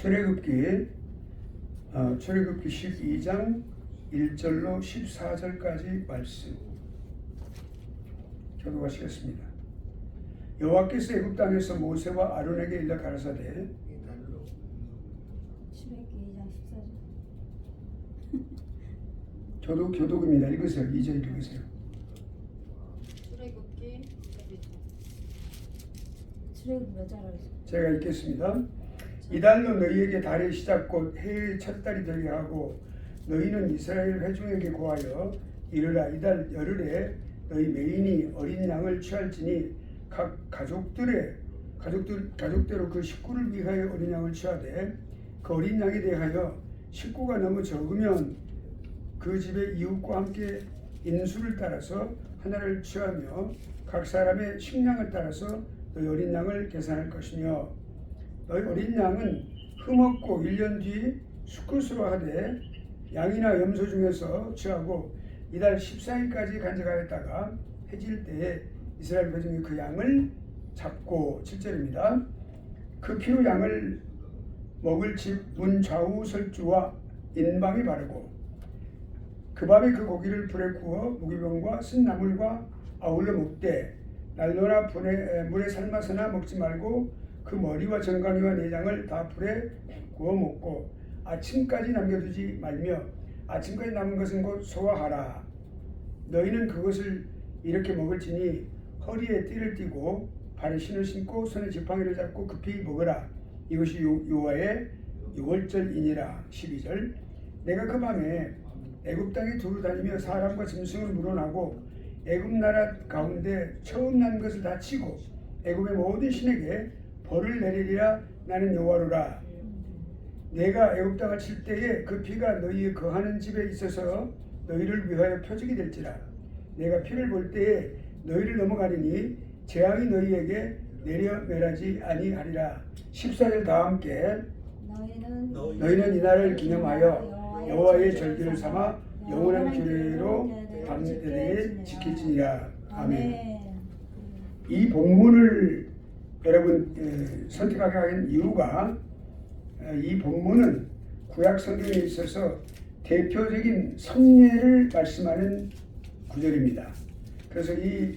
출애굽기 12장 1절로 14절까지 말씀 교독하시겠습니다. 여호와께서 애굽 땅에서 모세와 아론에게 일러 가라사대 출애굽기 2장 14절 교독입니다. 읽으세요. 2절 읽으세요. 출애굽기 출애굽 몇 절 하겠어요? 제가 읽겠습니다. 이달로 너희에게 달의 시작 곧 해의 첫 달이 되게 하고 너희는 이스라엘 회중에게 고하여 이르라. 이달 열흘에 너희 매인이 어린 양을 취할지니 각 가족대로 그 식구를 위하여 어린 양을 취하되 그 어린 양에 대하여 식구가 너무 적으면 그 집의 이웃과 함께 인수를 따라서 하나를 취하며 각 사람의 식량을 따라서 너희 어린 양을 계산할 것이며 너희 어린 양은 흠없고 1년 뒤 수컷으로 하되 양이나 염소 중에서 취하고 이달 14일까지 간직하였다가 해질 때에 이스라엘 회중이 그 양을 잡고 7절입니다. 그 피로 양을 먹을 집 문 좌우 설주와 인방에 바르고 그 밤에 그 고기를 불에 구워 무기병과 쓴 나물과 아울러 먹되 난로나 물에 삶아서나 먹지 말고 그 머리와 정강이와 내장을 다 불에 구워 먹고 아침까지 남겨두지 말며 아침까지 남은 것은 곧 소화하라. 너희는 그것을 이렇게 먹을지니 허리에 띠를 띠고 발에 신을 신고 손에 지팡이를 잡고 급히 먹으라. 이것이 여호와의 유월절이니라. 12절 내가 그 밤에 애굽 땅에 두루 다니며 사람과 짐승을 물어나고 애굽 나라 가운데 처음 난 것을 다 치고 애굽의 모든 신에게 벌을 내리리라. 나는 여호와로라. 내가 애굽 땅을 칠 때에 그 피가 너희의 거하는 집에 있어서 너희를 위하여 표적이 될지라. 내가 피를 볼 때에 너희를 넘어가리니 재앙이 너희에게 내려 멸하지 아니하리라. 14절 다 함께 너희는 이날을 기념하여 여호와의 절기를 삼아 영원한 규례로 밤내내 지킬지니라. 아멘. 이 본문을 여러분 선택하게 한 이유가 이 본문은 구약 성경에 있어서 대표적인 성례를 말씀하는 구절입니다. 그래서 이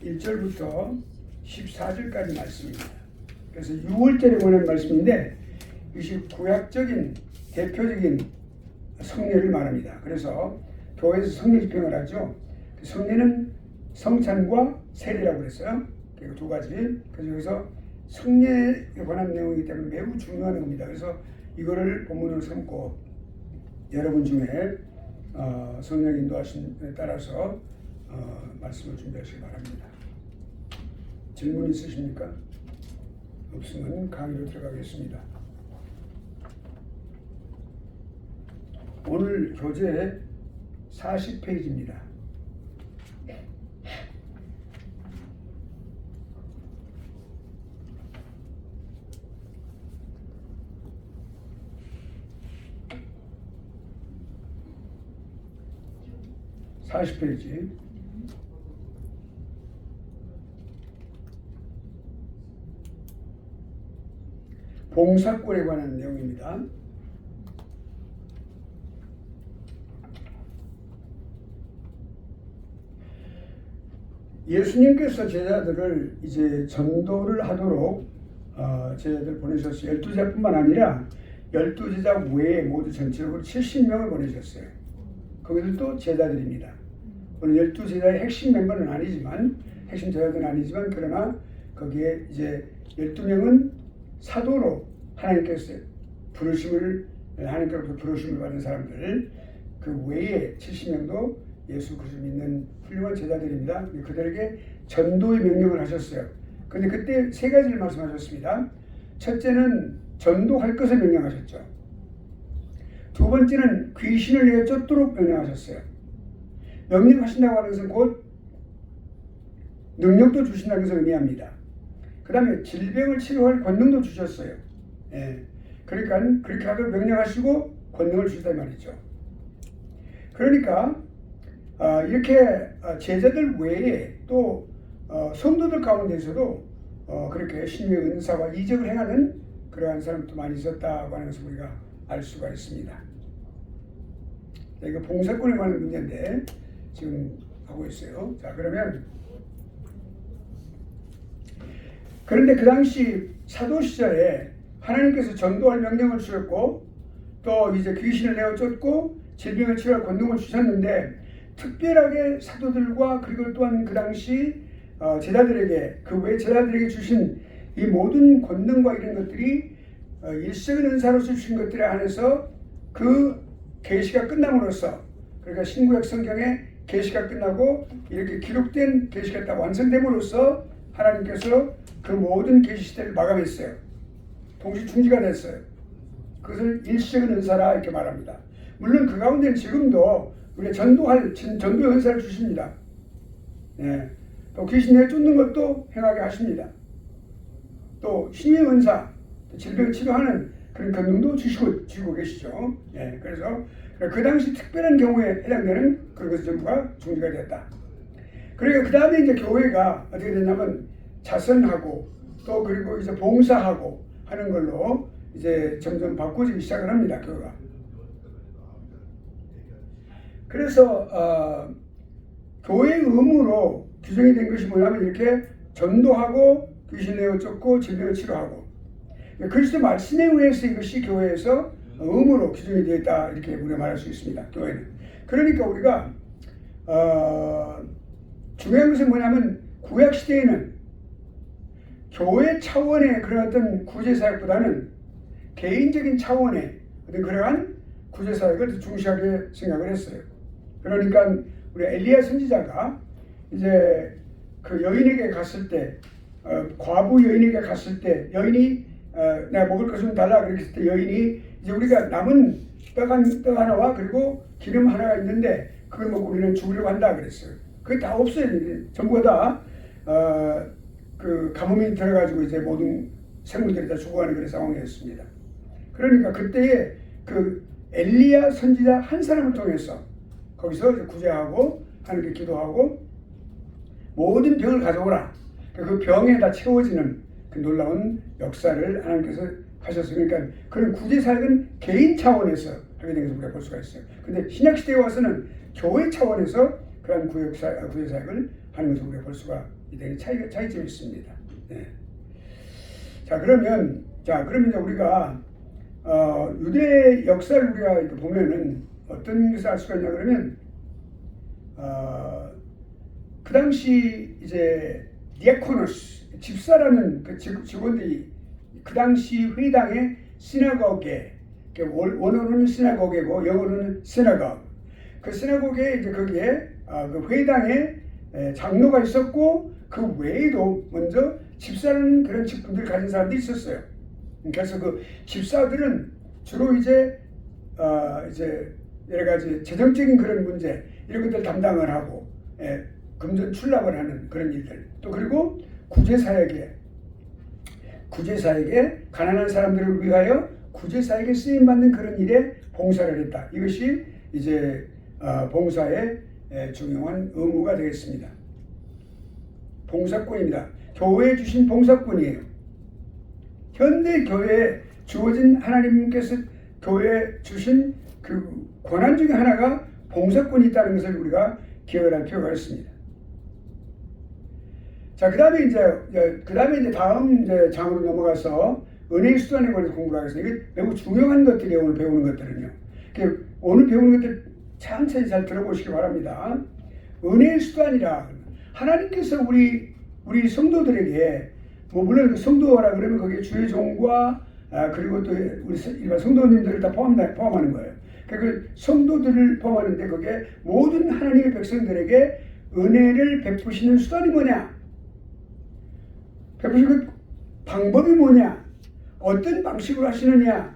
1절부터 14절까지 말씀입니다. 그래서 6월절에 관한 말씀인데 이것이 구약적인 대표적인 성례를 말합니다. 그래서 교회에서 성례 집행을 하죠. 성례는 성찬과 세례라고 그랬어요. 그 두 가지. 그래서 여기서 성례에 관한 내용이기 때문에 매우 중요한 겁니다. 그래서 이거를 본문으로 삼고 여러분 중에 성령 인도하심에 따라서 말씀을 준비하시기 바랍니다. 질문 있으십니까? 없으면 강의로 들어가겠습니다. 오늘 교재 40페이지입니다. 봉사꾼에 관한 내용입니다. 예수님께서 제자들을 이제 전도를 하도록 제자들 보내셨어요. 12제자뿐만 아니라 12제자 외에 모두 전체적으로 70명을 보내셨어요. 거기들도 제자들입니다. 오늘 12제자의 핵심 멤버는 아니지만 핵심 제자들은 아니지만 그러나 거기에 이제 12명은 사도로 하나님께서 하나님께로부터 부르심을 받은 사람들, 그 외에 70명도 예수 그리스도 믿는 훌륭한 제자들입니다. 그들에게 전도의 명령을 하셨어요. 그런데 그때 세 가지를 말씀하셨습니다. 첫째는 전도할 것을 명령하셨죠. 두 번째는 귀신을 내어 쫓도록 명령하셨어요. 명령하신다고 하는 것은 곧 능력도 주신다는 것을 의미합니다. 그 다음에 질병을 치료할 권능도 주셨어요. 그러니까 그렇게 하도록 명령하시고 권능을 주시다 말이죠. 그러니까 이렇게 제자들 외에 또 성도들 가운데서도 그렇게 신유의 은사와 이적을 행하는 그러한 사람도 많이 있었다고 하는 것을 우리가 알 수가 있습니다. 자, 이거 봉사권에 관한 문제인데 지금 하고 있어요. 자, 그런데 그 당시 사도 시절에 하나님께서 전도할 명령을 주셨고 또 이제 귀신을 내어 쫓고 질병을 치료할 권능을 주셨는데 특별하게 사도들과 그리고 또한 그 당시 제자들에게 그 외 제자들에게 주신 이 모든 권능과 이런 것들이 일sek의 은사로서 주신 것들에 한해서 그 계시가 끝남으로써 그러니까 신구약 성경에 계시가 끝나고 이렇게 기록된 계시가 딱 완성됨으로써 하나님께서 그 모든 계시 시대를 마감했어요. 동시 중지가 됐어요. 그것을 일sek의 은사라 이렇게 말합니다. 물론 그 가운데는 지금도 우리가 전도의 은사를 주십니다. 예. 또 귀신 내어 쫓는 것도 행하게 하십니다. 또 신의 은사, 질병을 치료하는 그런 권능도 주시고 계시죠. 예. 그래서 그 당시 특별한 경우에 해당되는 그런 것이 전부가 중지가 됐다. 그러니까 그 다음에 이제 교회가 어떻게 됐냐면 자선하고 또 그리고 이제 봉사하고 하는 걸로 이제 점점 바꿔지기 시작을 합니다. 교회가. 그래서 교회의 의무로 규정이 된 것이 뭐냐면 이렇게 전도하고 귀신 내어 쫓고 질병을 치료하고 그리스도 말씀에 의해서 이것이 교회에서 의무로 규정이 되어 있다 이렇게 우리가 말할 수 있습니다. 교회는. 그러니까 우리가 중요한 것은 뭐냐면 구약 시대에는 교회 차원의 그런 어떤 구제사역보다는 개인적인 차원의 어떤 그러한 구제사역을 중시하게 생각을 했어요. 그러니까 우리 엘리야 선지자가 이제 그 여인에게 갔을 때 과부 여인에게 갔을 때 여인이 내가 먹을 것 좀 달라 그랬을 때 여인이 이제 우리가 남은 떡 하나와 그리고 기름 하나가 있는데 그걸 먹고 우리는 죽으려고 한다 그랬어요. 그게 다 없어요. 전부 다 그 가뭄이 들어가지고 이제 모든 생물들이 다 죽어가는 그런 상황이었습니다. 그러니까 그때에 그 엘리야 선지자 한 사람을 통해서 거기서 이제 구제하고 하나님께 기도하고 모든 병을 가져오라. 그 병에다 채워지는 그 놀라운 역사를 하나님께서 하셨어요. 그러니까 그런 구제사역은 개인 차원에서 하게 된 것을 우리가 볼 수가 있어요. 근데 신약시대에 와서는 교회 차원에서 그런 구제사역을 하는 것을 우리가 볼 수가 있는 차이점이 있습니다. 네. 자, 그러면 이제 우리가 유대 역사를 우리가 이렇게 보면은 어떤 것을 알 수가 있냐 그러면 그 당시 이제 디아코노스 집사라는 그 직원들이 그 당시 회당의 시나고게 원어로는 시나고게고 영어로는 시나고그 그 시나고게 이제 거기에 그 회당에 장로가 있었고 그 외에도 먼저 집사라는 그런 직분들을 가진 사람들이 있었어요. 그래서 그 집사들은 주로 이제 여러 가지 재정적인 그런 문제 이런 것들 담당을 하고 금전 출납을 하는 그런 일들 또 그리고 구제사역에 가난한 사람들을 위하여 구제사역에 쓰임 받는 그런 일에 봉사를 했다. 이것이 이제 봉사의 중요한 의무가 되겠습니다. 봉사권입니다. 교회에 주신 봉사권이에요. 현대 교회에 주어진 하나님께서 교회에 주신 그 권한 중에 하나가 봉사권이 있다는 것을 우리가 기억을 할 필요가 있습니다. 자, 그 다음에 이제 다음 장으로 넘어가서 은혜의 수단에 관해서 공부를 하겠습니다. 이게 매우 중요한 것들이에요. 오늘 배우는 것들은요. 오늘 배우는 것들 천천히 잘 들어보시기 바랍니다. 은혜의 수단이라 하나님께서 우리 성도들에게 물론 성도라 그러면 거기에 주의 종과 그리고 또 우리 일반 성도님들을 다 포함하는 거예요. 그 성도들을 포함하는데 거기에 모든 하나님의 백성들에게 은혜를 베푸시는 수단이 뭐냐? 베푸시는 그 방법이 뭐냐? 어떤 방식으로 하시느냐?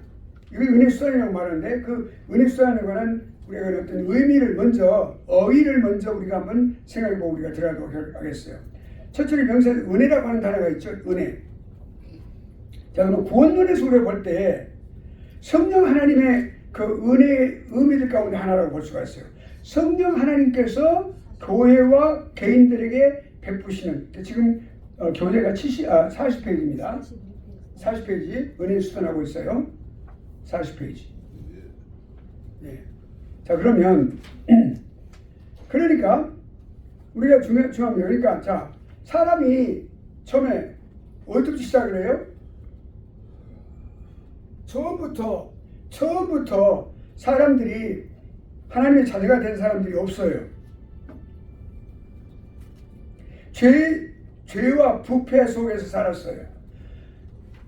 이거 은혜 수단이라고 말하는데 그 은혜 수단에 관한 우리가 어떤 어휘를 먼저 우리가 한번 생각해보고 우리가 들어가도록 하겠어요. 첫째로 명사에 은혜라고 하는 단어가 있죠. 은혜. 자, 그럼 구원론에서 우리가 볼 때 성령 하나님의 그 은혜의 의미들 가운데 하나라고 볼 수가 있어요. 성령 하나님께서 교회와 개인들에게 베푸시는 지금 교재가 40페이지입니다. 40페이지 은혜 수단하고 있어요. 40페이지. 예. 자, 그러면 그러니까 우리가 중요한 게 그러니까 자, 사람이 처음에 어디부터 시작을 해요? 처음부터 사람들이 하나님의 자녀가 된 사람들이 없어요. 죄와 부패 속에서 살았어요.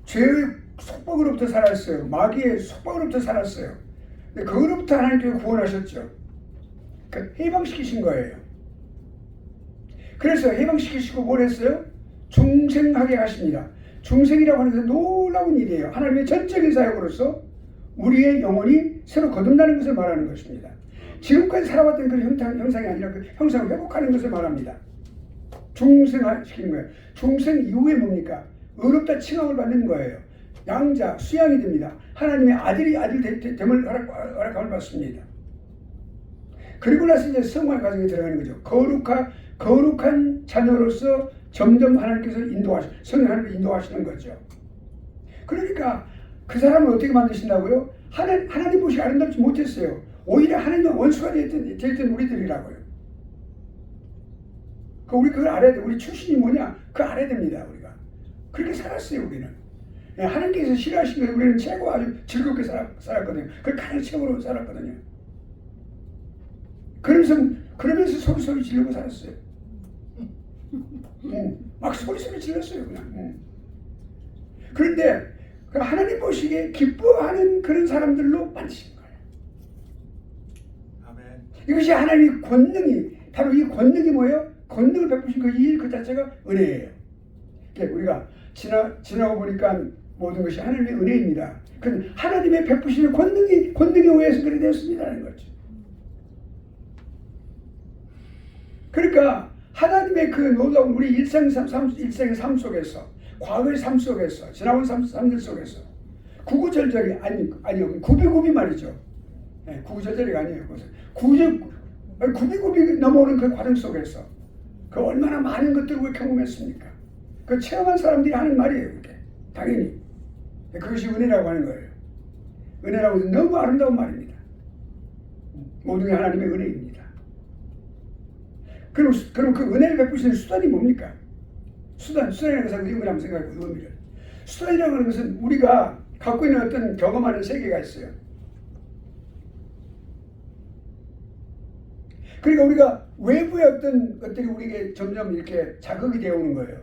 죄의 속박으로부터 살았어요. 마귀의 속박으로부터 살았어요. 근데 그거로부터 하나님께서 구원하셨죠. 그러니까 해방시키신 거예요. 그래서 해방시키시고 뭘 했어요? 중생하게 하십니다. 중생이라고 하는 것은 놀라운 일이에요. 하나님의 전적인 사역으로서 우리의 영혼이 새로 거듭나는 것을 말하는 것입니다. 지금까지 살아왔던 그 형상이 아니라 그 형상을 회복하는 것을 말합니다. 중생시키는 거예요. 중생 이후에 뭡니까? 의롭다 칭함을 받는 거예요. 양자, 수양이 됩니다. 하나님의 아들 됨을 허락함을 받습니다. 그리고 나서 이제 성화 과정에 들어가는 거죠. 거룩한 자녀로서 점점 하나님께서 성령 하나님께서 인도하시는 거죠. 그러니까 그 사람을 어떻게 만드신다고요? 하나님 보시기 아름답지 못했어요. 오히려 하나님의 원수가 되었던 우리들이라고요. 우리 그걸 알아야 돼. 우리 출신이 뭐냐? 그거 알아야 됩니다. 우리가 그렇게 살았어요. 우리는 하나님께서 싫어하신 거예요. 우리는 최고 아주 즐겁게 살았거든요. 그걸 가장 최고로 살았거든요. 그러면서 소리 지르고 살았어요. 막 소리 질렀어요. 그냥. 그런데 하나님 보시기에 기뻐하는 그런 사람들로 만드신 거예요. 아멘. 이것이 하나님의 권능이 바로 이 권능이 뭐예요? 권능을 베푸신 그 일 그 자체가 은혜예요. 그러니까 우리가 지나고 보니까 모든 것이 하나님의 은혜입니다. 그 하나님의 베푸시는 권능에 의해서 그래 되었습니다라는 거죠. 그러니까 하나님의 그 놀라운 우리 일생의 삶 속에서 과거의 삶 속에서 지나온 삶들 속에서 구구절절이 아니요 구비구비 말이죠. 네, 구구절절이가 아니에요. 구비구비 넘어오는 그 과정 속에서 그 얼마나 많은 것들을 경험했습니까? 그 체험한 사람들이 하는 말이에요. 그게 당연히 그것이 은혜라고 하는 거예요. 은혜라고 해서 너무 아름다운 말입니다. 모든 게 하나님의 은혜입니다. 그럼 그 은혜를 베푸시는 수단이 뭡니까? 수단이라는 것은 의미를 한번 생각해보세요. 의미를. 수단이라고 하는 것은 우리가 갖고 있는 어떤 경험하는 세계가 있어요. 그러니까 우리가 외부의 어떤 것들이 우리에게 점점 이렇게 자극이 되어 오는 거예요.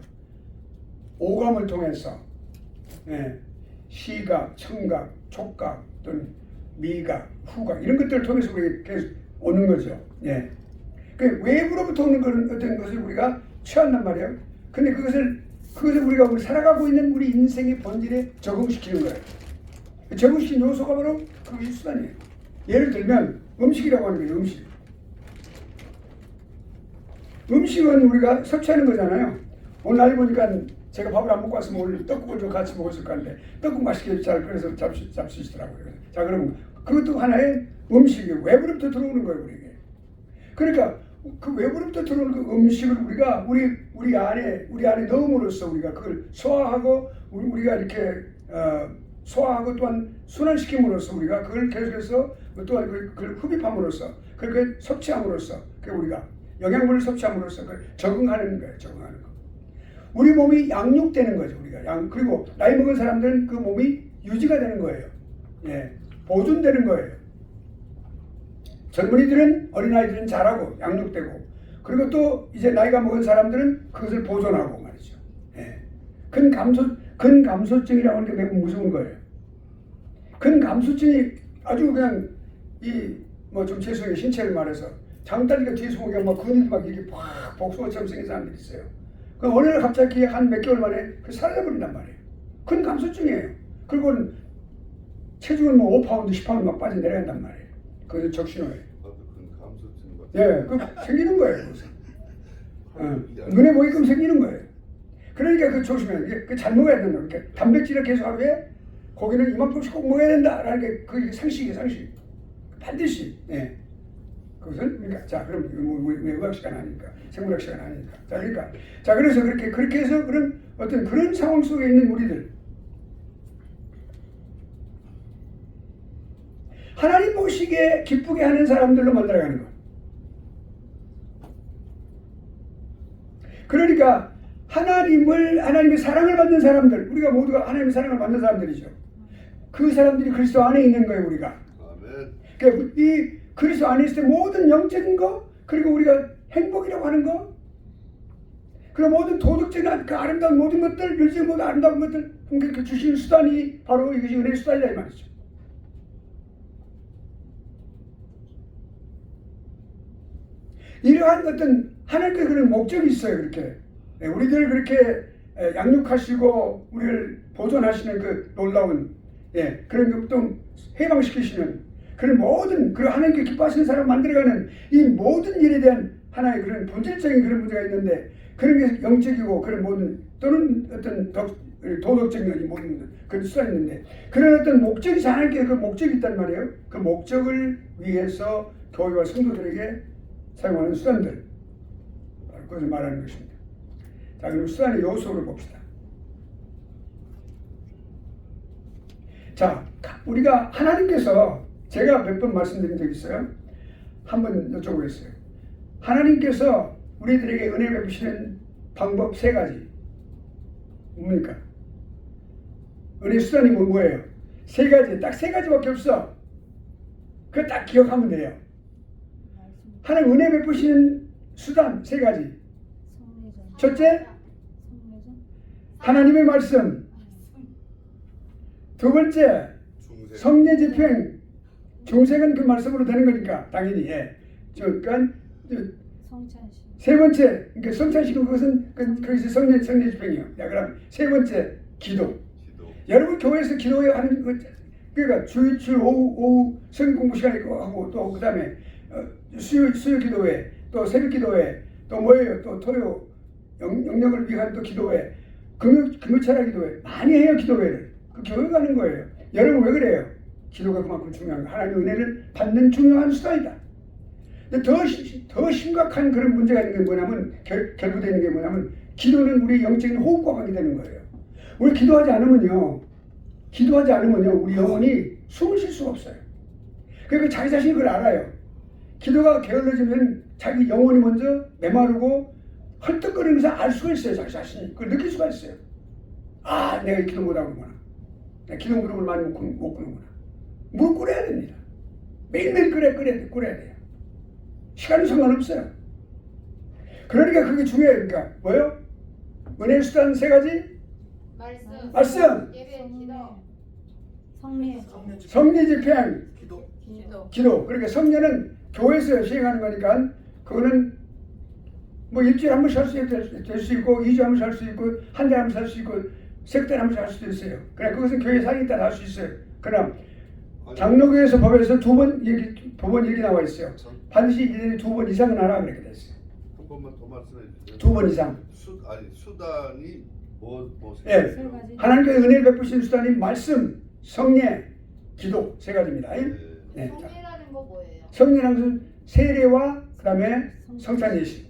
오감을 통해서 시각, 청각, 촉각 또는 미각, 후각 이런 것들을 통해서 우리에게 계속 오는 거죠. 그 외부로부터 오는 어떤 것을 우리가 취한단 말이에요. 근데 그것을 우리가 살아가고 있는 우리 인생의 본질에 적응시키는 거예요. 적응시킨 요소가 바로 그 수단이에요. 예를 들면 음식이라고 하는 거예요. 음식은 우리가 섭취하는 거잖아요. 오늘 날 보니까 제가 밥을 안 먹고 왔으면 오늘 떡국을 좀 같이 먹었을 건데 떡국 맛있게 잘 끓여서 잡수시더라고요. 자, 그럼 그것도 하나의 음식이에요. 외부로부터 들어오는 거예요, 우리에게. 그러니까 그 외부로부터 들어오는 그 음식을 우리가 우리 안에 넣음으로써 우리가 그걸 소화하고 우리가 이렇게 소화하고 또한 순환시킴으로써 우리가 그걸 계속해서 또한 그걸 흡입함으로써 그렇게 섭취함으로써 우리가 영양분을 섭취함으로써 그걸 적응하는 거예요. 적응하는 거. 우리 몸이 양육되는 거죠. 우리가 그리고 나이 먹은 사람들은 그 몸이 유지가 되는 거예요. 보존되는 거예요. 젊은이들은 어린아이들은 자라고 양육되고 그리고 또 이제 나이가 먹은 사람들은 그것을 보존하고 말이죠. 근감소증이라고 하는 게 매우 무서운 거예요. 근감소증이 아주 그냥 좀 죄송해요. 신체를 말해서 장다리가 뒤에서 보면 막 근육이 막 이렇게 팍 복숭아처럼 생긴 사람들이 있어요. 그 어느 날 갑자기 한 몇 개월 만에 사라져버린단 말이에요. 근감소증이에요. 그리고 체중은 5파운드, 10파운드 막 빠져 내려간단 말이에요. 그것은 적신호예요. 그 생기는 거예요. 눈에 보이게끔 생기는 거예요. 그러니까 그 조심해야 돼. 잘 먹어야 된다. 그러니까 단백질을 계속 하루에 고기는 이만큼씩 꼭 먹어야 된다라는 게 그게 상식이에요, 상식. 반드시. 그것은 그러니까 자 그럼 왜 의학 시간 아니니까 생물학 시간 아니니까. 그래서 그렇게 해서 그런 어떤 그런 상황 속에 있는 우리들 하나님 보시기에 기쁘게 하는 사람들로 만들어가는 것. 그러니까 하나님의 사랑을 받는 사람들, 우리가 모두가 하나님의 사랑을 받는 사람들이죠. 그 사람들이 그리스도 안에 있는 거예요, 우리가. 아멘. 그러니까 이 그리스도 안에 있을 때 모든 영적인 거, 그리고 우리가 행복이라고 하는 거, 그리고 모든 도덕적인 그 아름다운 모든 것들, 열정 모든 아름다운 것들, 하나님께 주시는 수단이 바로 이것이 은혜의 수단이다 이 말이죠. 이러한 어떤 하나님께 그런 목적이 있어요. 그렇게 우리들 그렇게 양육하시고 우리를 보존하시는 그 놀라운 그런 것도 해방시키시는 그런 모든 그 하나님께 기뻐하시는 사람 만들어가는 이 모든 일에 대한 하나의 그런 본질적인 그런 문제가 있는데 그런 게 영적이고 그런 모든 또는 어떤 도덕적인 모든 그런 수단이 있는데 그런 어떤 목적이 하나님께 그 목적이 있단 말이에요. 그 목적을 위해서 교회와 성도들에게 사용하는 수단들 그것을 말하는 것입니다. 자, 그럼 수단의 요소를 봅시다. 자, 우리가 하나님께서 제가 몇 번 말씀드린 적이 있어요. 한번 여쭤보겠어요. 하나님께서 우리들에게 은혜 베푸시는 방법 세 가지 뭡니까? 은혜 수단이 뭐예요? 세 가지, 딱 세 가지밖에 없어. 그거 딱 기억하면 돼요. 하나님 은혜 베푸시는 수단 세 가지. 첫째, 하나님의 말씀. 두 번째, 성례 집행. 중생은 그 말씀으로 되는 거니까 당연히 그러니까 세 번째, 그러니까 성찬식은 그것은 거기서 성례 집행이요. 야, 그럼 세 번째, 기도. 여러분 교회에서 기도하는 것 그러니까 주일 오후 성경 공부 시간에 하고 또 그다음에 수요 기도회 또 새벽 기도회 또 뭐예요? 또 토요 영역을 위한 또 기도회 금요 철학 기도회 많이 해요. 기도회를 그 교회 가는 거예요. 여러분 왜 그래요? 기도가 그만큼 중요한 거. 하나님의 은혜를 받는 중요한 수단이다. 근데 더 심각한 그런 문제가 있는 게 뭐냐면 결부되는 게 뭐냐면 기도는 우리 영적인 호흡과 관계되는 거예요. 우리 기도하지 않으면요 우리 영혼이 숨을 쉴 수가 없어요. 그러니까 자기 자신이 그걸 알아요. 기도가 게을러지면 자기 영혼이 먼저 메마르고 헐떡거리면서 알 수가 있어요. 자기 자신이 그걸 느낄 수가 있어요. 아, 내가 기도 못하는구나. 내가 기도 무릎을 많이 못 꿇는구나. 무릎 꿇어야 됩니다. 매일매일 꿇어야 돼요. 시간은 상관없어요. 그러니까 그게 중요해요. 그러니까 뭐예요? 은혜의 수단 세 가지? 말씀. 예배, 기도, 성례 집행, 기도. 그러니까 성례는 교회에서 시행하는 거니까 그거는 뭐 일주일에 한 번씩 할 수 있고 2주에 한 번씩 할 수 있고 한 달에 한 번씩 할 수 있고 석 달에 한 번씩 할 수도 있어요. 그러나 그것은 교회 상황에 따라 할 수 있어요. 그러나 장로교에서 법에서 두 번 얘기 나와 있어요. 반드시 1년에 2번 이상은 하라 그렇게 돼 있어요. 한 번만 더 말씀해 주세요. 2번 이상. 수단이 뭐 하나님께서 은혜를 베푸신 수단이 말씀, 성례, 기도 세 가지입니다. 네. 성례라는 거 뭐예요? 성례라는 것은 세례와 그다음에 성찬 예식.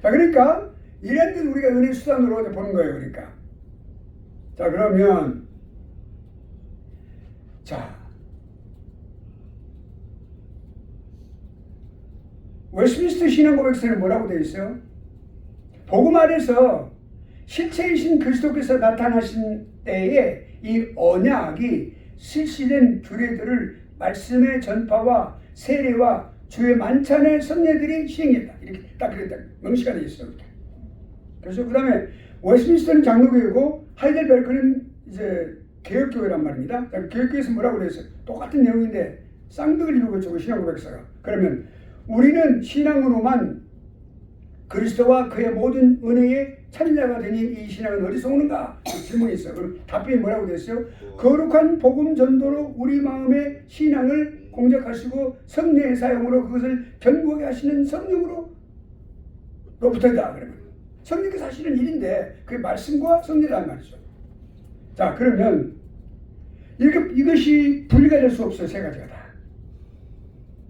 자, 그러니까 이런 데 우리가 은혜 수단으로 보는 거예요. 그러니까 자, 그러면 웨스트민스터 신앙고백서는 뭐라고 되어 있어요? 복음 안에서 실체이신 그리스도께서 나타나신 때에 이 언약이 실시된 규례들을 말씀의 전파와 세례와 주의 만찬의 선례들이 시행했다. 이렇게 딱 그랬다. 명시가 되어 있어요. 이렇게. 그래서 그 다음에 웨스트민스터는 장로교회고 하이델베르크는 이제 개혁교회란 말입니다. 개혁교회에서 뭐라고 그랬어요? 똑같은 내용인데 쌍벽을 이루고 있죠. 신앙고백서가. 그러면 우리는 신앙으로만 그리스도와 그의 모든 은혜의 찬자가 되니 이 신앙은 어디서 오는가? 질문이 있어요. 그럼 답변이 뭐라고 됐어요? 거룩한 복음 전도로 우리 마음의 신앙을 공작하시고 성례의 사용으로 그것을 견고하게 하시는 성령으로 로부터이다. 그러면 성령께서 하시는 일인데 그게 말씀과 성례라는 말이죠. 자, 그러면 이것이 분리가 될 수 없어요. 세 가지가 다.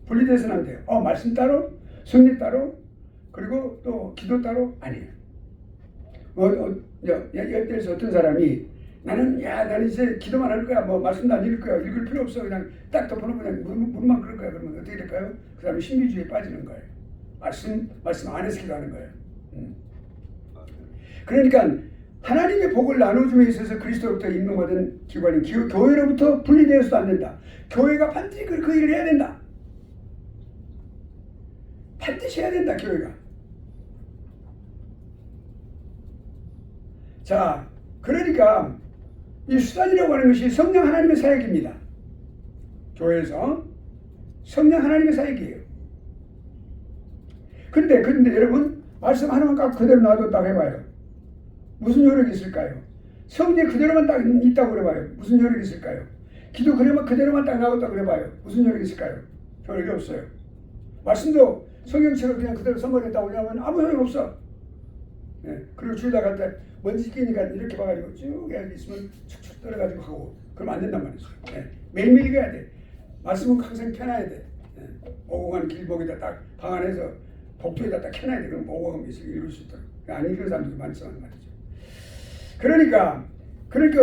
분리돼서는 안 돼요. 말씀 따로, 성례 따로, 그리고 또 기도 따로 아니에요. 예를 들어서 어떤 사람이 나는 이제 기도만 할 거야. 뭐 말씀도 안 읽을 거야. 읽을 필요 없어. 그냥 딱 덮어놓고 그냥 무릎만 그럴 거야. 그러면 어떻게 될까요? 그 다음에 신비주의에 빠지는 거예요. 말씀 안에서 기도하는 거예요. 그러니까 하나님의 복을 나눠줌에 있어서 그리스도로부터 임명받은 기관인 교회로부터 분리되어서도 안 된다. 교회가 반드시 그 일을 해야 된다. 반드시 해야 된다. 교회가. 자, 그러니까 이 수단이라고 하는 것이 성령 하나님의 사역입니다. 교회에서 성령 하나님의 사역이에요. 근데 여러분 말씀 하나만 딱 그대로 놔뒀다고 해봐요. 무슨 효력이 있을까요? 성령 그대로만 딱 있다고 그래봐요. 무슨 효력이 있을까요? 기도 그대로만 딱 나왔다고 그래봐요. 무슨 효력이 있을까요? 효력이 없어요. 말씀도 성경책을 그냥 그대로 선거했다고 그러면 아무 소용 없어. 예, 그리고 주일날 갈 때 먼지 끼니까 이렇게 봐가지고 쭉 해야 있으면 축축 떨어가지고 하고 그러면 안 된단 말이죠. 예, 매일매일 읽어야 돼. 말씀은 항상 켜놔야 돼. 예, 오공한 길목에다 딱 방 안에서 복도에다 딱 켜놔야 돼. 그럼 오공한 것을 읽을 수 있도록. 안 읽는 사람들도 많지만 말이죠. 그러니까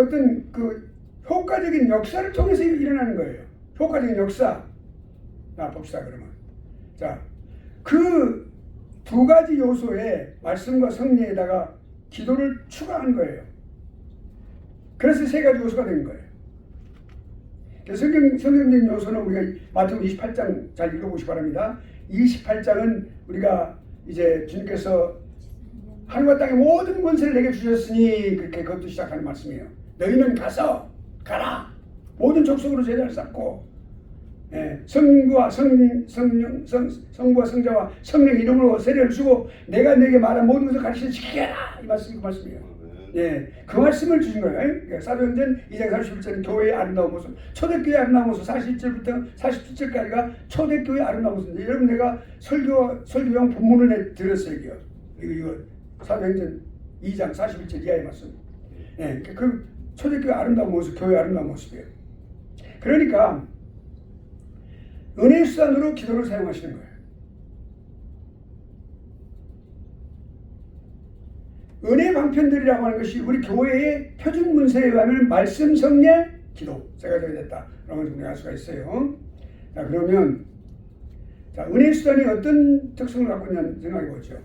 어떤 그 효과적인 역사를 통해서 일어나는 거예요. 효과적인 역사. 봅시다 그러면. 자, 그 두 가지 요소에 말씀과 성례에다가 기도를 추가한 거예요. 그래서 세 가지 요소가 된 거예요. 성경적인 요소는 우리가 마태복음 28장 잘 읽어보시기 바랍니다. 28장은 우리가 이제 주님께서 하늘과 땅의 모든 권세를 내게 주셨으니 그렇게 그것도 시작하는 말씀이에요. 너희는 가라. 모든 족속으로 제자를 쌓고 성부와 성자와 성령 이름으로 세례를 주고 내가 내게 말한 모든 것을 가르쳐 지키게 하라. 이 말씀이 그 말씀이에요. 예, 그 말씀을 주신 거예요. 그러니까 사도행전 2장 41절은 교회의 아름다운 모습, 초대교회의 아름다운 모습, 41절부터 47절까지가 초대교회의 아름다운 모습. 여러분 내가 설교용 본문을 드렸어요. 이거 사도행전 2장 41절 이하의 말씀. 예, 그 초대교회 아름다운 모습, 교회의 아름다운 모습이에요. 그러니까 은혜의 수단으로 기도를 사용하시는 거예요. 은혜 방편들이라고 하는 것이 우리 교회의 표준 문서에 의하면 말씀, 성례, 기도 세 가지가 됐다. 라고 정리할 수가 있어요. 자, 그러면 은혜의 수단이 어떤 특성을 갖고 있냐는 생각해 보죠.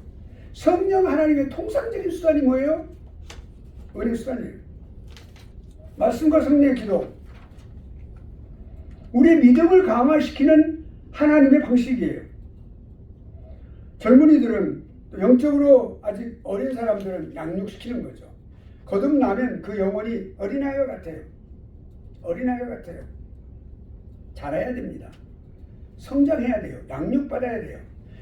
성령 하나님의 통상적인 수단이 뭐예요? 은혜의 수단이에요. 말씀과 성례, 기도. 우리의 믿음을 강화시키는 하나님의 방식이에요. 젊은이들은 또 영적으로 아직 어린 사람들은 양육시키는 거죠. 거듭나면 그 영혼이 어린아이와 같아요. 어린아이와 같아요. 자라야 됩니다. 성장해야 돼요. 양육받아야 돼요.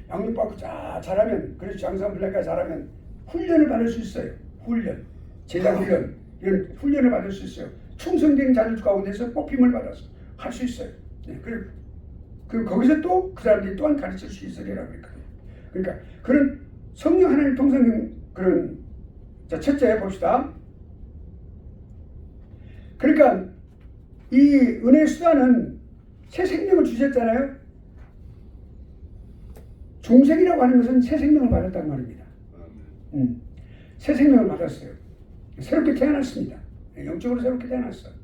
양육받고 잘하면, 그래서 장사분례까지 잘하면 훈련을 받을 수 있어요. 훈련, 제자 훈련, 이런 훈련을 받을 수 있어요. 충성된 자들 가운데서 뽑힘을 받아서 할 수 있어요. 네, 그리고 거기서 또 그 사람들이 또한 가르칠 수 있으리라고 했거든요. 그러니까 그런 성령 하나님 통상적인 그런, 자, 첫째 봅시다. 그러니까 이 은혜의 수단은 새 생명을 주셨잖아요. 중생이라고 하는 것은 새 생명을 받았단 말입니다. 새 생명을 받았어요. 새롭게 태어났습니다. 영적으로 새롭게 태어났어요.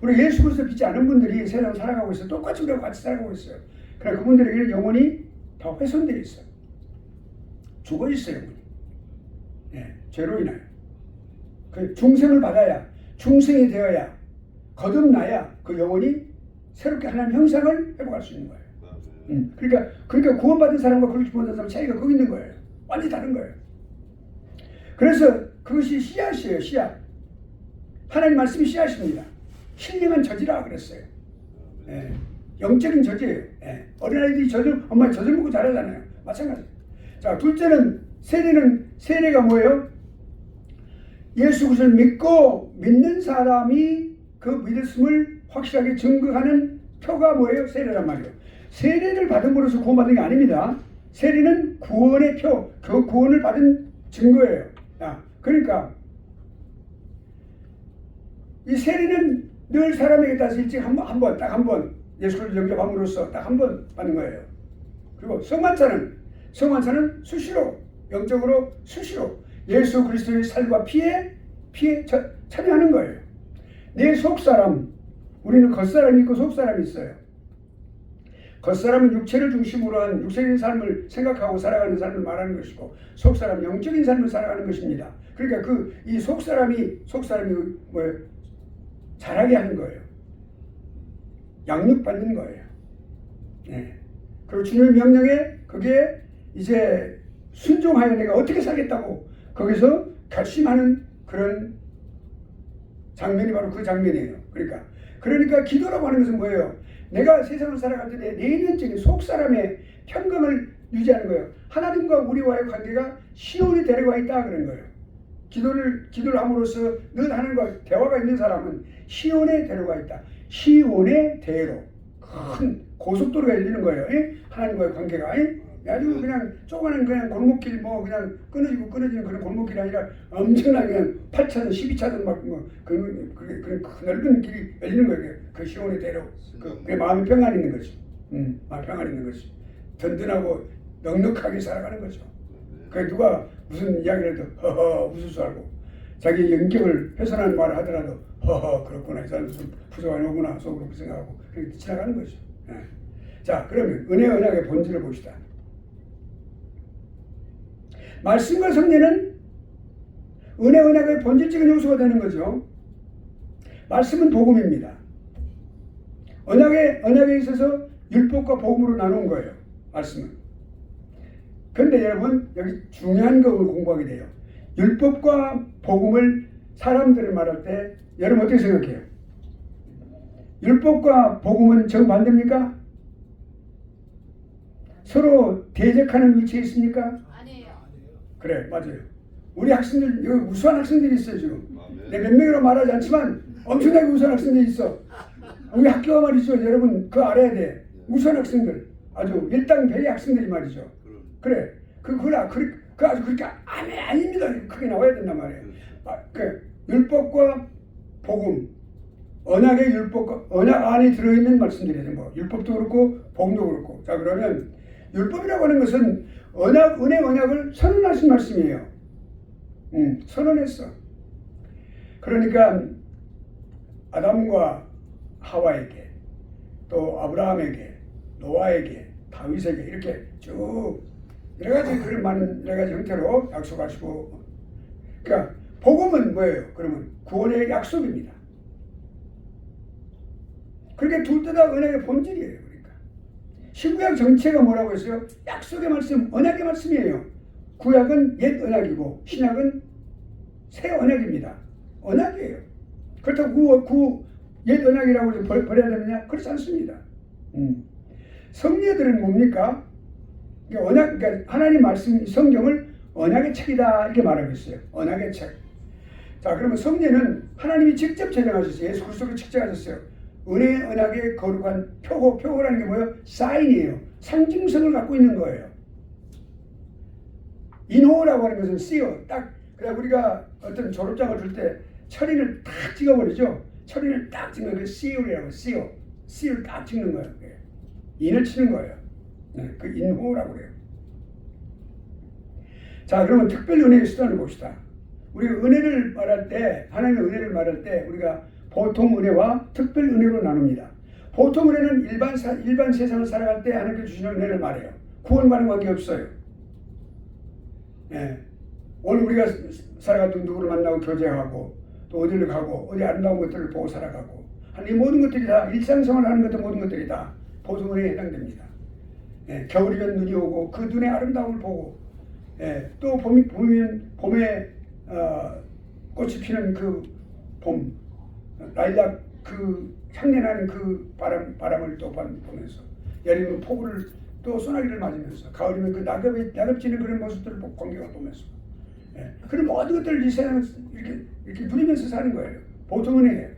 우리 예수 그리스도 믿지 않은 분들이 세상을 살아가고 있어요. 똑같이 우리하고 같이 살아가고 있어요. 그러나 그분들에게는 영혼이 다 훼손되어 있어요. 죽어 있어요. 영혼이. 예, 죄로 인하여. 그 중생을 받아야, 중생이 되어야, 거듭나야 그 영혼이 새롭게 하나님 형상을 회복할 수 있는 거예요. 그러니까 구원받은 사람과 그렇게 구원받은 사람 차이가 거기 있는 거예요. 완전히 다른 거예요. 그래서 그것이 씨앗이에요. 씨앗. 하나님 말씀이 씨앗입니다. 신령한 저지라 그랬어요. 예, 영적인 저지예요. 예, 어린아이들이 엄마 젖을 먹고 자라잖아요. 마찬가지. 자, 둘째는 세례가 뭐예요? 예수 그리스도를 믿고 믿는 사람이 그 믿음을 확실하게 증거하는 표가 뭐예요? 세례란 말이에요. 세례를 받음으로써 구원받는 게 아닙니다. 세례는 구원의 표, 그 구원을 받은 증거예요. 그러니까 이 세례는 늘 사람에게 따라서 일찍 한 번 예수를 영접함으로써 딱 한 번 받는 거예요. 그리고 성만찬은 수시로, 영적으로 수시로 예수 그리스도의 살과 피에 참여하는 거예요. 내 속사람, 우리는 겉사람이 있고 속사람이 있어요. 겉사람은 육체를 중심으로 한 육체적인 삶을 생각하고 살아가는 삶을 말하는 것이고, 속사람은 영적인 삶을 살아가는 것입니다. 그러니까 이 속사람이 뭐예요? 자라게 하는 거예요. 양육받는 거예요. 네. 그리고 주님의 명령에 그게 이제 순종하여 내가 어떻게 살겠다고 거기서 결심하는 그런 장면이 바로 그 장면이에요. 그러니까 기도라고 하는 것은 뭐예요? 내가 세상을 살아갈 때 내 내면적인 속사람의 평강을 유지하는 거예요. 하나님과 우리와의 관계가 시온에 데려가 있다 그런 거예요. 기도를 함으로써 늘 하나님과 대화가 있는 사람은 시온에 데려가 있다. 시온의 대로 큰 고속도로가 열리는 거예요. 하나님과의 관계가 아주 그냥 조그마한 그냥 골목길 그냥 끊어지는 그런 골목길이 아니라 엄청난 그냥 8차선 12차선 그런 넓은 길이 열리는 거예요. 그 시온의 대로 그 마음이 평안 있는 거죠. 마음이 평안 있는 거죠. 든든하고 넉넉하게 살아가는 거죠. 그 누가 무슨 이야기를 해도 허허 웃을 줄 알고 자기 영격을 훼손하는 말을 하더라도 허허 그렇구나 이 사람 무슨 부족한 오구나 속으로 그렇게 생각하고 그렇게 지나가는 거죠. 자, 그러면 은혜 언약의 본질을 봅시다. 말씀과 성례는 은혜 언약의 본질적인 요소가 되는 거죠. 말씀은 복음입니다. 언약에 있어서 율법과 복음으로 나눈 거예요. 말씀은. 그런데 여러분 여기 중요한 걸 공부하게 돼요. 율법과 복음을 사람들이 말할 때 여러분 어떻게 생각해요? 율법과 복음은 정반대입니까? 서로 대적하는 위치에 있습니까? 아니에요. 그래, 맞아요. 우리 학생들, 여기 우수한 학생들이 있어요, 지금. 아멘. 내 몇 명이라고 말하지 않지만 엄청나게 우수한 학생들이 있어. 우리 학교가 말이죠, 여러분, 그거 알아야 돼. 우수한 학생들, 아주 일당배의 학생들이 말이죠. 그래, 그걸 아주 그렇게 아닙니다. 크게 나와야 된단 말이에요. 율법과 복음, 언약의 율법과 언약 안에 들어있는 말씀들이에요. 뭐 율법도 그렇고 복음도 그렇고. 자, 그러면 율법이라고 하는 것은 은혜 언약을 선언하신 말씀이에요. 선언했어. 그러니까 아담과 하와에게, 또 아브라함에게, 노아에게, 다윗에게 이렇게 쭉 여러 가지 그런 많은 여러 가지 형태로 약속하시고, 그러니까 복음은 뭐예요? 그러면 구원의 약속입니다. 그렇게 둘 다 은혜의 본질이에요. 그러니까 신구약 전체가 뭐라고 했어요? 약속의 말씀, 언약의 말씀이에요. 구약은 옛 언약이고 신약은 새 언약입니다. 언약이에요. 그렇다고 옛 언약이라고 해서 버려야 되느냐? 그렇지 않습니다. 성례들은 뭡니까? 그러니까 하나님 말씀 성경을 언약의 책이다 이렇게 말하고 있어요. 언약의 책. 자, 그러면 성례는 하나님이 직접 제정하셨어요. 예수 그리스도로 측정하셨어요. 은혜 언약의 거룩한 표고라는 게 뭐예요? 사인이에요. 상징성을 갖고 있는 거예요. 인호라고 하는 것은 seal, 딱 그냥 우리가 어떤 졸업장을 줄 때 철인을 딱 찍어버리죠. 철인을 딱 찍는 게 seal이라고 seal. seal 딱 찍는 거예요. 인을 치는 거예요. 그 인호라고 그래요. 자, 그러면 특별 은혜의 수단을 봅시다. 우리가 은혜를 말할 때, 하나님의 은혜를 말할 때 우리가 보통 은혜와 특별 은혜로 나눕니다. 보통 은혜는 일반 세상을 살아갈 때 하나님께 주시는 은혜를 말해요. 구원과는 관계없어요. 오늘 우리가 살아가던 누구를 만나고 교제하고 또 어디를 가고 어디 아름다운 것들을 보고 살아가고 이 모든 것들이 다 일상생활 하는 것들 모든 것들이 다 보통 은혜에 해당됩니다. 겨울이면 눈이 오고 그 눈의 아름다움을 보고 또 봄이면 봄에 꽃이 피는 그 봄, 라일락 그 향내나는 그 바람을 또 보면서 여름이면 폭우를 또 소나기를 맞으면서 가을이면 그 낙엽 지는 그런 모습들을 광경을 보면서 그런 모든 것들을 이 세상을 이렇게 누리면서 사는 거예요. 보통 은혜예요.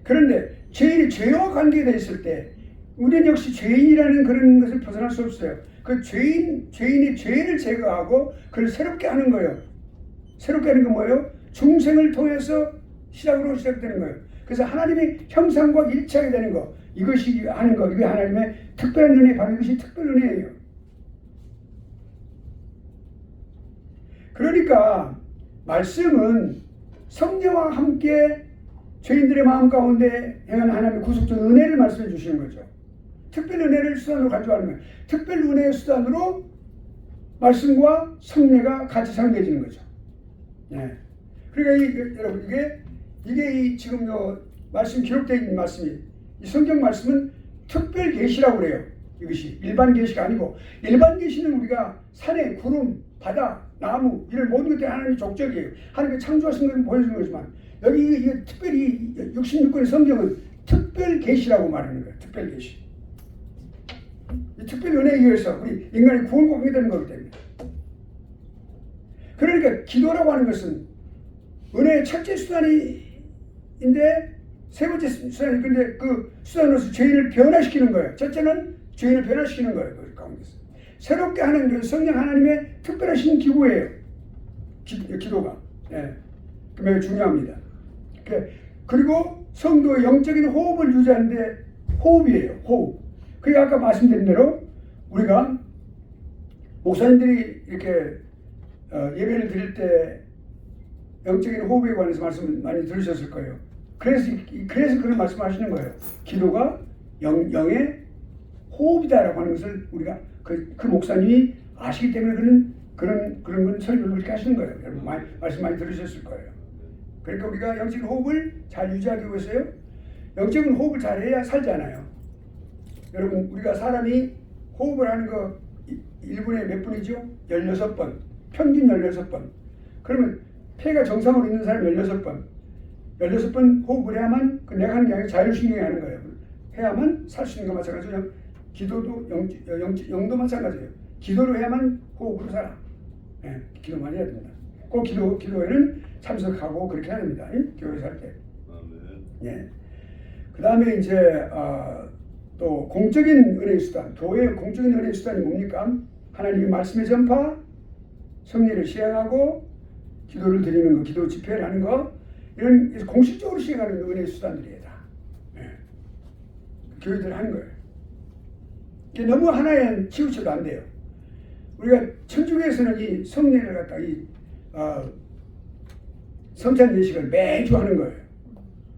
그런데 죄와 관계되어 있을 때 우리는 역시 죄인이라는 그런 것을 벗어날 수 없어요. 그 죄인의 죄를 제거하고 그걸 새롭게 하는 거예요. 새롭게 하는 건 뭐예요? 중생을 통해서 시작으로 시작되는 거예요. 그래서 하나님의 형상과 일치하게 되는 거, 이것이 하는 거, 이게 하나님의 특별한 은혜, 바로 이것이 특별 은혜예요. 말씀은 성령과 함께 죄인들의 마음 가운데 행한 하나님의 구속적 은혜를 말씀해 주시는 거죠. 특별 은혜를 수단으로 가져가는 거예요. 특별 은혜의 수단으로 말씀과 성례가 같이 상대해지는 거죠. 네. 그러니까 여러분 이게 이 지금 말씀 기록되어 있는 말씀이 이 성경 말씀은 특별 계시라고 그래요. 이것이 일반 계시가 아니고 일반 계시는 우리가 산에 구름, 바다, 나무 이런 모든 것들이 하나님의 족적이에요. 하나님의 창조하신 것을 보여주는 거지만 여기 이게 특별히 66권의 성경은 특별 계시라고 말하는 거예요. 특별 계시. 이 특별 은혜에 의해서 우리 인간의 구원과 관계되는 거기 때문에. 그러니까 기도라고 하는 것은 은혜의 첫째 수단인데 세 번째 수단이 근데 그 수단으로서 죄인을 변화시키는 거예요. 첫째는 죄인을 변화시키는 거예요. 그 가운데서 새롭게 하는 그 성령 하나님의 특별하신 기구예요. 기도가 예, 매우 중요합니다. 그리고 성도의 영적인 호흡을 유지하는데 호흡이에요. 호흡. 그게 아까 말씀드린 대로 우리가 목사님들이 이렇게 예배를 드릴 때 영적인 호흡에 관해서 말씀을 많이 들으셨을 거예요. 그래서 그런 말씀을 하시는 거예요. 기도가 영의 호흡이다라고 하는 것을 우리가 그 목사님이 아시기 때문에 그런 건 설교를 그렇게 하시는 거예요. 여러분 말씀 많이 들으셨을 거예요. 그러니까 우리가 영적인 호흡을 잘 유지하기 위해서요. 영적인 호흡을 잘 해야 살잖아요. 여러분 우리가 사람이 호흡을 하는 거 1분에 몇 분이죠? 16번. 평균 16번. 그러면 폐가 정상으로 있는 사람 16번. 16번 호흡을 해야만 내가 하는 게 아니라 자율신경이 하는 거예요. 해야만 살 수 있는 거 마찬가지죠. 기도도 영도 마찬가지예요. 기도로 해야만 호흡으로 살아. 예, 기도만 해야 됩니다. 꼭 기도회는 참석하고 그렇게 해야 됩니다. 예? 교회 살 때. 예. 그 다음에 이제 또 공적인 은혜의 수단, 교회의 공적인 은혜의 수단이 뭡니까? 하나님의 말씀의 전파, 성례를 시행하고 기도를 드리는 거, 기도 집회를 하는 거 이런 공식적으로 시행하는 은혜의 수단들이에요. 다. 예. 교회들 하는 거예요. 이게 너무 하나에 치우쳐도 안 돼요. 우리가 천주교에서는 이 성례를 갖다 성찬 예식을 매주 하는 거예요.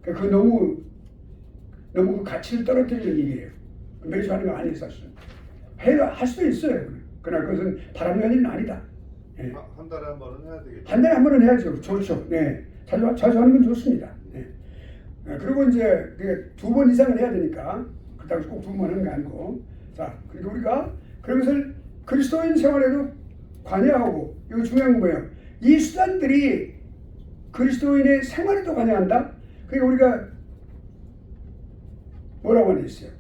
그 너무 그 가치를 떨어뜨리는 일이에요. 매주 하는 거 아니에요, 사실은. 할 수도 있어요. 그러나 그것은 바람직한 일은 아니다. 예. 한 달에 한 번은 해야 되겠죠. 한 달에 한 번은 해야죠. 좋죠. 네. 자주 하는 건 좋습니다. 네. 그리고 이제 2번 이상은 해야 되니까 그렇다고 꼭 2번 하는 게 아니고 자, 그러니까 우리가 그런 것을 그리스도인 생활에도 관여하고 이거 중요한 건 뭐예요? 이 수단들이 그리스도인의 생활에도 관여한다? 그러니까 우리가 뭐라고 하겠어요?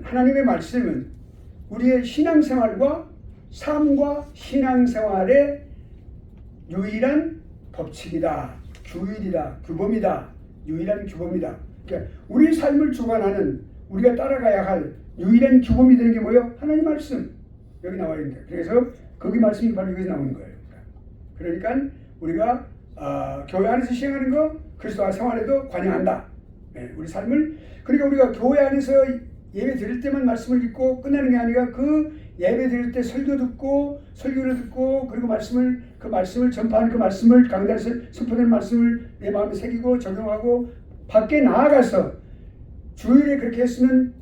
하나님의 말씀은 우리의 신앙생활과 삶과 신앙생활의 유일한 법칙이다. 규율이다. 규범이다. 유일한 규범이다. 그러니까 우리 삶을 주관하는 우리가 따라가야 할 유일한 규범이 되는 게 뭐예요? 하나님 말씀. 여기 나와 있는데. 그래서 거기 말씀이 바로 여기서 나오는 거예요. 그러니까 우리가 교회 안에서 시행하는 거 그리스도 생활에도 관여한다. 네, 우리 삶을 그러니까 우리가 교회 안에서 예배 드릴 때만 말씀을 읽고 끝내는 게 아니라 그 예배 드릴 때 설교를 듣고 그리고 그 말씀을 전파하는 그 말씀을 강단에서 선포되는 말씀을 내 마음에 새기고 적용하고 밖에 나아가서 주일에 그렇게 했으면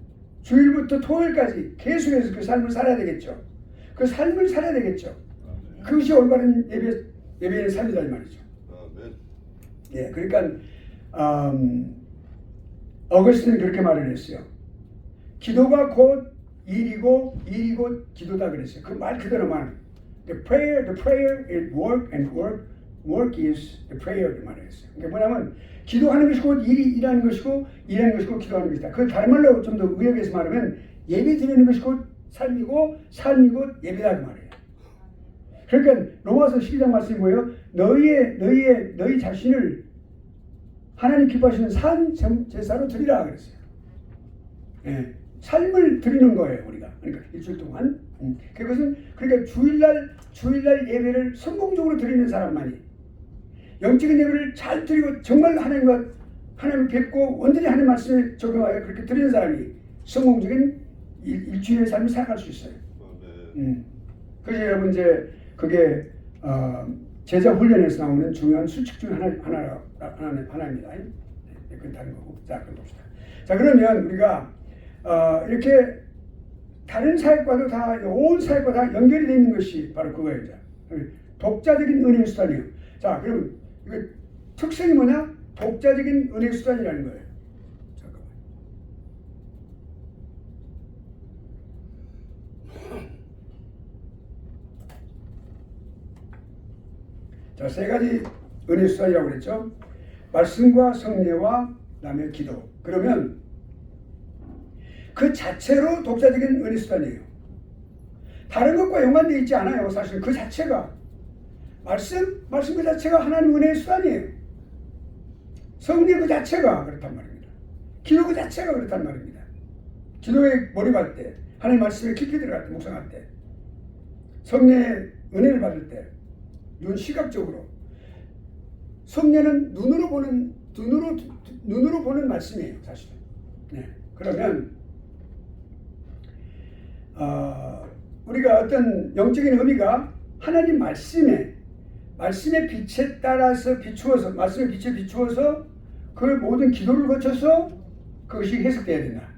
주일부터 토요일까지 계속해서 그 삶을 살아야 되겠죠. 그 삶을 살아야 되겠죠. 그것이 올바른 예배의 삶이다 이 말이죠. 예, 그러니까 어거스틴은 그렇게 말을 했어요. 기도가 곧 일이고 일이 곧 기도다 그랬어요. 그 말 그대로만 the prayer is work and work is the prayer 이 말을 했어요. 그러니까 뭐냐면 기도하는 것이 곧 일하는 것이고 일하는 것이 곧 기도하는 것이다. 그걸 다른 말로 좀 더 의역해서 말하면 예배 드리는 것이 곧 삶이고 삶이 곧 예배다 그 말이에요. 그러니까 로마서 12장 말씀이 뭐예요? 너희 자신을 하나님 기뻐하시는 산 제사로 드리라 그랬어요. 예, 삶을 드리는 거예요 우리가. 그러니까 일주일 동안. 그것은 그러니까 주일날 예배를 성공적으로 드리는 사람만이 영적인 예배를 잘 드리고 정말 하나님을 뵙고 완전히 하나님 말씀에 적용하여 그렇게 드리는 사람이 성공적인 일주일의 삶을 살아갈 수 있어요. 그래서 여러분 이제 그게 제자 훈련에서 나오는 중요한 수칙 중 하나입니다. 그건 다른 거고. 자, 그럼 봅시다. 자, 그러면 우리가 이렇게 다른 사역과도 다, 온 사역과 다 연결이 되어 있는 것이 바로 그거예요. 자, 독자적인 은혜 수단이에요. 자, 그럼 이거 특성이 뭐냐? 독자적인 은혜 수단이라는 거예요. 잠깐만. 자, 세 가지 은혜 수단이라고 그랬죠. 말씀과 성례와 남의 기도. 그러면 그 자체로 독자적인 은혜 수단이에요. 다른 것과 연관되어 있지 않아요. 사실 그 자체가 말씀 그 자체가 하나님 은혜의 수단이에요. 성례 그 자체가 그렇단 말입니다. 기도 그 자체가 그렇단 말입니다. 기도에 몰입할 때, 하나님 말씀에 깊이 들어갈 때, 묵상할 때, 성례 은혜를 받을 때, 눈 시각적으로 성례는 눈으로 보는 말씀이에요, 사실은. 네. 그러면 우리가 어떤 영적인 의미가 하나님 말씀의 빛에 따라서 비추어서, 말씀의 빛에 비추어서 그 모든 기도를 거쳐서 그것이 해석되어야 된다.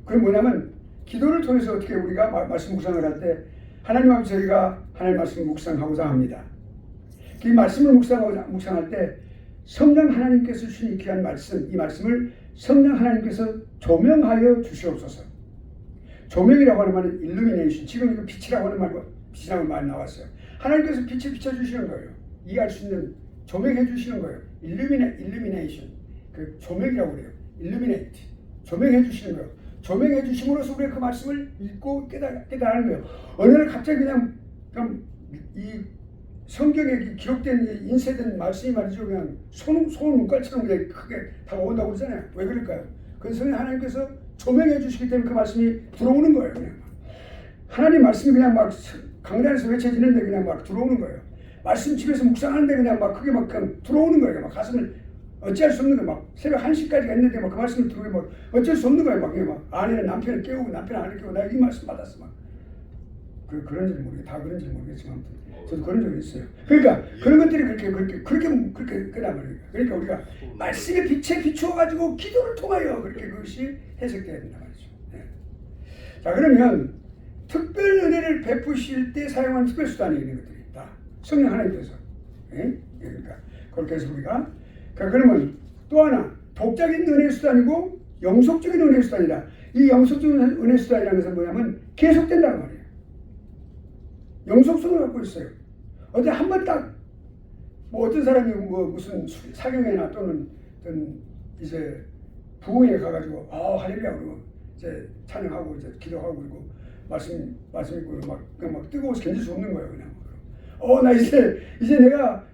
그게 뭐냐면 기도를 통해서 어떻게 우리가 말씀 묵상을 할 때 하나님 앞에 저희가 하나님 말씀을 묵상하고자 합니다. 이 말씀을 묵상할 때 성령 하나님께서 주신 이 귀한 말씀, 이 말씀을 성령 하나님께서 조명하여 주시옵소서. 조명이라고 하는 말은 illumination. 지금 이거 빛이라고 하는 빛이라고 말 나왔어요. 하나님께서 빛을 비춰주시는 거예요. 이해할 수 있는 조명해 주시는 거예요. illumination. 그 조명이라고 그래요. illuminate. 조명해 주시는 거예요. 조명해 주심으로써 우리가 그 말씀을 읽고 깨달는 거예요. 어느 날 갑자기 그냥 이 성경에 기록된 인쇄된 말씀이 말이죠. 그냥 소는 눈깔처럼 그냥 크게 다가온다고 그러잖아요. 왜 그럴까요? 그 성령 하나님께서 조명해 주시기 때문에 그 말씀이 들어오는 거예요. 그냥 하나님 말씀이 그냥 막 강단에서 외쳐지는데 그냥 막 들어오는 거예요. 말씀 집에서 묵상하는데 그냥 막 그게 막 그냥 들어오는 거예요. 막 가슴을 어찌할 수 없는 거예요. 막 새벽 1시까지 했는데 막 그 말씀을 들어오게 막 어쩔 수 없는 거예요. 막 그냥 막 아내는 남편을 깨우고 남편 아내를 깨우고 나 이 말씀 받았어 막. 그런지 모르겠 다 그런지 모르겠지만 저도 그런 적이 있어요. 그러니까 그런 것들이 그렇게 그란 말이에요. 그러니까 우리가 말씀의 빛에 비추어 가지고 기도를 통하여 그렇게 그것이 해석되어야 된다 말이죠. 네. 자, 그러면 특별 은혜를 베푸실 때 사용하는 특별 수단이 있는 것들이 있다. 성령 하나님께서. 네? 그러니까 그렇게 해서 우리가 그러면 또 하나 독자적인 은혜 수단이고 영속적인 은혜 수단이다. 이 영속적인 은혜 수단이라는 것은 뭐냐면 계속된다는 말이에요. 영속성을 갖고 있어요. 어제 한 번 딱 뭐 어떤 사람이 뭐 무슨 사경회나 또는 이제 부흥회 가가지고 할렐루야 그러고 이제 찬양하고 이제 기도하고 그리고 말씀 있고 막 뜨거워서 견딜 수 없는 거예요. 그냥 나 이제 내가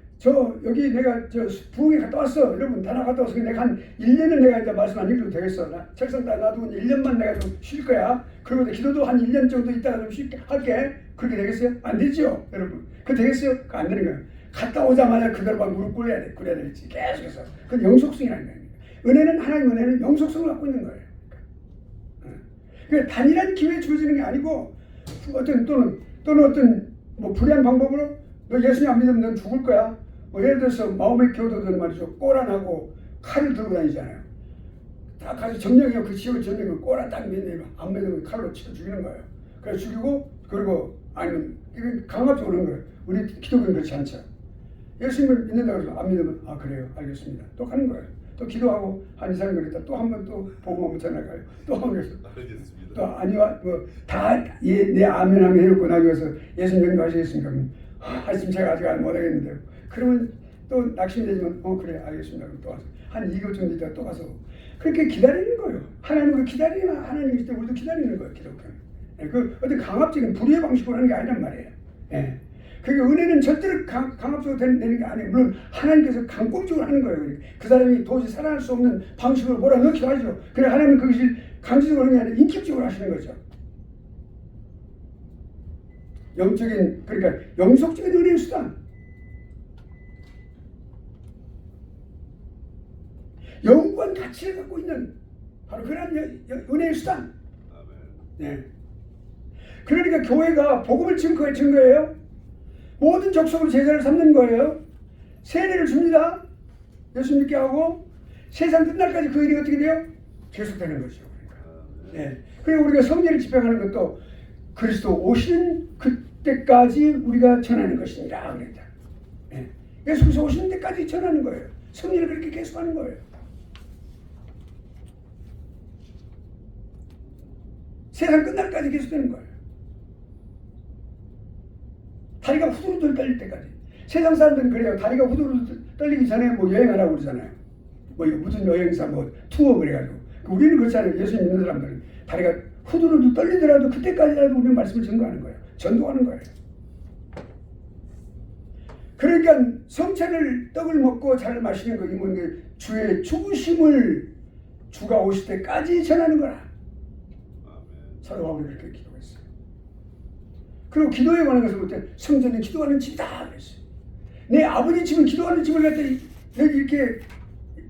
여기 내가 부흥회 갔다 왔어. 여러분 다 나갔다 와서 내가 한 1년을 내가 이제 말씀 안 읽어도 되겠어. 나 책상 딱 놔두고 1년만 내가 좀 쉴 거야. 그리고 기도도 한 1년 정도 있다가 좀 쉽게 할게. 그렇게 되겠어요? 안 되죠, 여러분. 그거 되겠어요? 그거 안 되는 거예요. 갔다 오자마자 그대로 막 무릎 꿇어야 되겠지. 계속해서. 그건 영속성이라는 거예요. 은혜는 하나님 은혜는 영속성을 갖고 있는 거예요. 그러니까 단일한 기회에 주어지는 게 아니고 또는 어떤 뭐 불리한 방법으로 너 예수님 안 믿으면 넌 죽을 거야. 뭐 예를 들어서 마음의 교도들 말이죠. 꼬란하고 칼을 들고 다니잖아요. 다 가서 점령이요. 그 지역을 점령이요. 꼬란 딱 믿으면 안 믿으면 칼로 치고 죽이는 거예요. 그래서 죽이고 그리고 아니면 이건 강압적으로 하는 거예요. 우리 기독교는 그렇지 않죠. 예수님을 믿는다고 해서 안 믿으면 그래요. 알겠습니다. 또 가는 거예요. 또 기도하고 한 2-3일 걸렸다 또 한 번 또 보고 한번 전화가요. 또 한 번 알겠습니다. 또 아니와 내 아멘 하면 해놓고 나와서 예수님 영광하시겠습니까? 그러면 하시면 제가 아직 못 하겠는데요. 그러면 또 낙심이 되지만 그래 알겠습니다. 그럼 또 와서 한 2개월 정도 있다가 또 가서 그렇게 기다리는 거예요. 하나님을 기다리는 하나님이기 때문에 우리도 기다리는 거예요. 기독교는. 그 어떤 강압적인 불의의 방식으로 하는 게 아니란 말이에요. 예. 그러니까 은혜는 절대로 강압적으로 되는 게 아니에요. 물론 하나님께서 강공적으로 하는 거예요. 그 사람이 도저히 살아날 수 없는 방식으로 몰아넣기도 하죠. 그래 하나님은 그것이 강제적으로 하는 게 아니라 인격적으로 하시는 거죠. 그러니까 영속적인 은혜의 수단. 영권 가치를 갖고 있는 바로 그런 은혜의 수단. 네. 그러니까 교회가 복음을 증거해요. 모든 족속으로 제자를 삼는 거예요. 세례를 줍니다. 예수 믿게 하고 세상 끝날까지 그 일이 어떻게 돼요? 계속되는 거죠. 그러니까. 네. 그리고 우리가 성례를 집행하는 것도 그리스도 오시는 그때까지 우리가 전하는 것이니라 그랬다. 네. 예수 그리스도 오시는 때까지 전하는 거예요. 성례를 그렇게 계속하는 거예요. 세상 끝날까지 계속되는 거예요. 다리가 후두루들 떨릴 때까지. 세상 사람들은 그래요. 다리가 후두루들 떨리기 전에 뭐 여행하라고 그러잖아요. 뭐 무슨 여행사 뭐 투어 그래가지고. 우리는 그렇잖아요. 예수 믿는 사람들은 다리가 후두루들 떨리더라도 그때까지라도 우리는 말씀을 전도하는 거예요. 전도하는 거예요. 그러니까 성찬을 떡을 먹고 잔을 마시는 거 이면 주의 죽으심을 주가 오실 때까지 전하는 거라. 사도 바울이 그렇게 기도했어요. 그리고 기도에 관한 것을 볼 때 성전은 기도하는 집이다 그랬어요. 내 아버지 집은 기도하는 집을 갖다 여기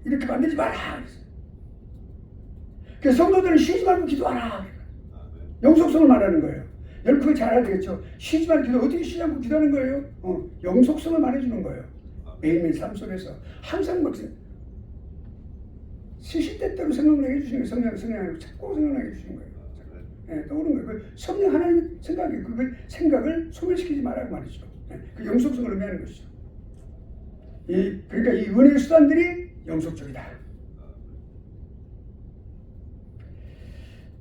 이렇게 만들지 마라 그랬어요. 그래서 성도들은 쉬지 말고 기도하라. 영속성을 말하는 거예요. 여러분 그거 잘 알아야 되겠죠. 쉬지 말고 기도 어떻게 쉬지 않고 기도하는 거예요? 영속성을 말해주는 거예요. 매일매일 삶 속에서 항상 막 시시때때로 생각나게 해주시는 거예요. 성령을 자꾸 생각나게 해주시는 거예요. 네, 떠오르는 거예요. 성령 하나님 생각이 그 생각을 소멸시키지 말라고 말이죠. 네, 그 영속성을 의미하는 것이죠. 그러니까 이 은혜의 수단들이 영속적이다.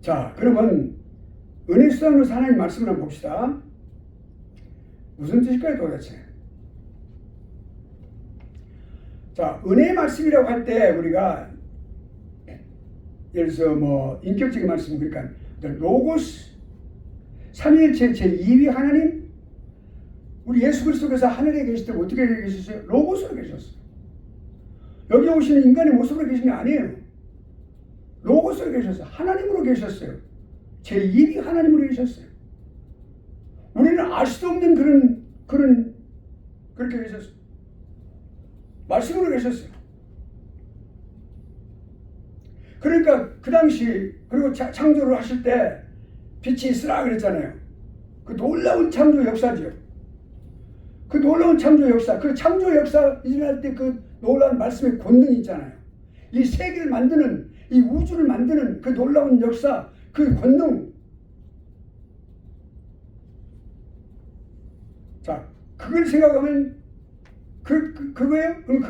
자, 그러면 은혜의 수단으로 하나님 말씀을 한번 봅시다. 무슨 뜻일까요, 도대체? 자, 은혜의 말씀이라고 할 때 우리가 예를 들어서 뭐 인격적인 말씀 그러니까 로고스 삼위일체 제2위 하나님 우리 예수 그리스도께서 하늘에 계실 때 어떻게 계셨어요? 로고스로 계셨어요. 여기 오시는 인간의 모습으로 계신 게 아니에요. 로고스로 계셨어요. 하나님으로 계셨어요. 제2위 하나님으로 계셨어요. 우리는 알 수도 없는 그렇게 계셨어요. 말씀으로 계셨어요. 그러니까 그 당시 그리고 창조를 하실 때 빛이 있으라 그랬잖아요. 그 놀라운 창조 역사죠. 그 놀라운 창조 역사, 그 창조 역사 일어날 때 그 놀라운 말씀의 권능이 있잖아요. 이 세계를 만드는, 이 우주를 만드는 그 놀라운 역사, 그 권능. 자, 그걸 생각하면 그거예요? 그럼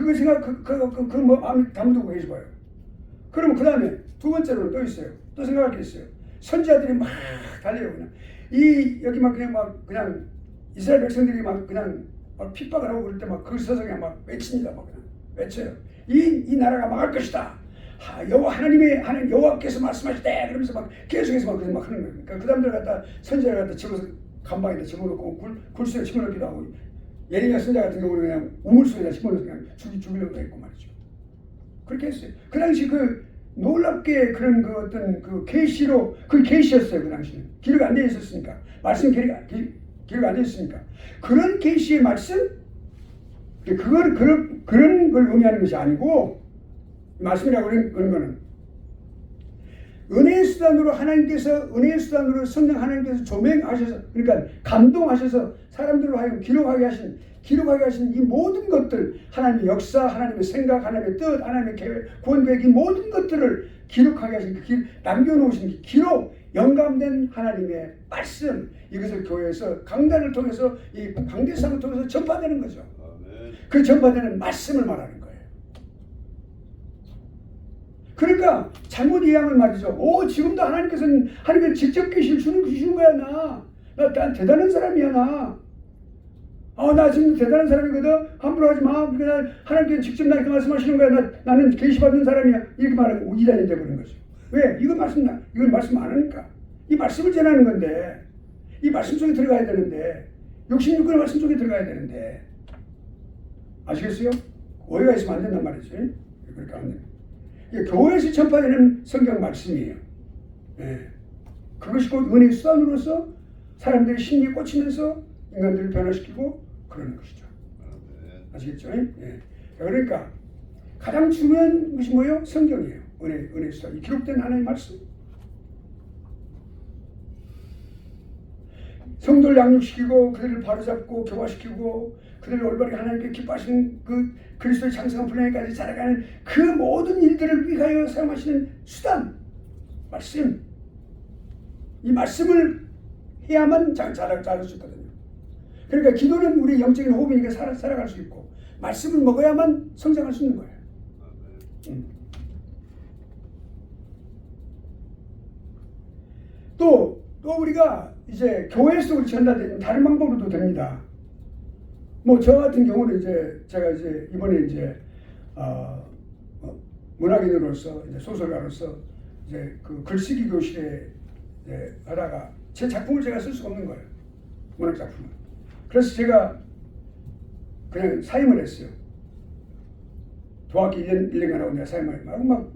그거 그거 뭐 마음에 담두고 계실 거예요. 그러면 그 다음에 두 번째로는 또 있어요. 또 생각할 게 있어요. 선지자들이 막 달려요. 그냥 여기 막 그냥 이스라엘 백성들이 막 그냥 막 핍박을 하고 그럴 때 막 그 서서 그냥 막 외칩니다. 막 그냥 외쳐요. 이 나라가 망할 것이다. 하나님 여호와께서 말씀하실 때 그러면서 막 계속해서 막 하는 거예요. 그러니까 그 사람들 갖다 선지자를 갖다 집어서 감방에다 집어넣고 굴수에 집어넣기도 하고 예레미야 선지자 같은 경우는 그냥 우물수에다 집어넣어서 그냥 죽이려고 했고 말이죠. 그렇게 했어요. 그 당시 그 놀랍게 그런 그 어떤 그 계시로 그 계시였어요. 그 당시는 기록 안 돼 있었으니까 말씀 기록 안 돼 있으니까 그런 계시의 말씀 그런 걸 의미하는 것이 아니고 말씀이라고 그런 거는 은혜의 수단으로 은혜의 수단으로 성령 하나님께서 조명하셔서 그러니까 감동하셔서 사람들로 하여금 기록하게 하신 이 모든 것들 하나님의 역사, 하나님의 생각, 하나님의 뜻, 하나님의 계획, 구원 계획 이 모든 것들을 기록하게 하신 남겨놓으신 기록, 영감된 하나님의 말씀 이것을 교회에서 강단을 통해서 이 강대상을 통해서 전파되는 거죠. 그 전파되는 말씀을 말하는 거예요. 그러니까 잘못 이해하면 말이죠. 지금도 하나님께서는 직접 계시를 주시는 거야 난 대단한 사람이야 나 지금 대단한 사람이거든. 함부로 하지 마. 그러니까 하나님께서 직접 나한테 말씀하시는 거야. 나는 계시받는 사람이야. 이렇게 말하면 이단이 되버린 거죠. 왜? 이건 말씀 안 하니까. 이 말씀을 전하는 건데 이 말씀 속에 들어가야 되는데 66권의 말씀 속에 들어가야 되는데 아시겠어요? 오해가 있으면 안 된단 말이죠. 그러니까 안 돼요. 교회에서 전파되는 성경 말씀이에요. 네. 그것이 곧 은혜의 수단으로서 사람들의 심리에 꽂히면서 인간들을 변화시키고 그러는 것이죠. 아시겠죠? 네. 그러니까 가장 중요한 것이 뭐예요? 성경이에요. 은혜의 수단. 기록된 하나님의 말씀. 성도를 양육시키고 그들을 바로잡고 교화시키고 그들을 올바르게 하나님께 기뻐하시는 그 그리스도의 장성한 분량에까지 자라가는 그 모든 일들을 위하여 사용하시는 수단, 말씀. 이 말씀을 해야만 자랄 수 있거든요. 그러니까 기도는 우리 영적인 호흡이니까 살아갈 수 있고 말씀을 먹어야만 성장할 수 있는 거예요. 또 우리가 이제 교회에서 우리 전달되는 다른 방법으로도 됩니다. 뭐 저 같은 경우는 이제 제가 이제 이번에 이제 문학인으로서 이제 소설가로서 이제 그 글쓰기 교실에 이제 하다가 제 작품을 제가 쓸 수가 없는 거예요. 문학 작품을. 그래서 제가 그냥 사임을 했어요. 도학기 1년간 하고 내가 사임을 막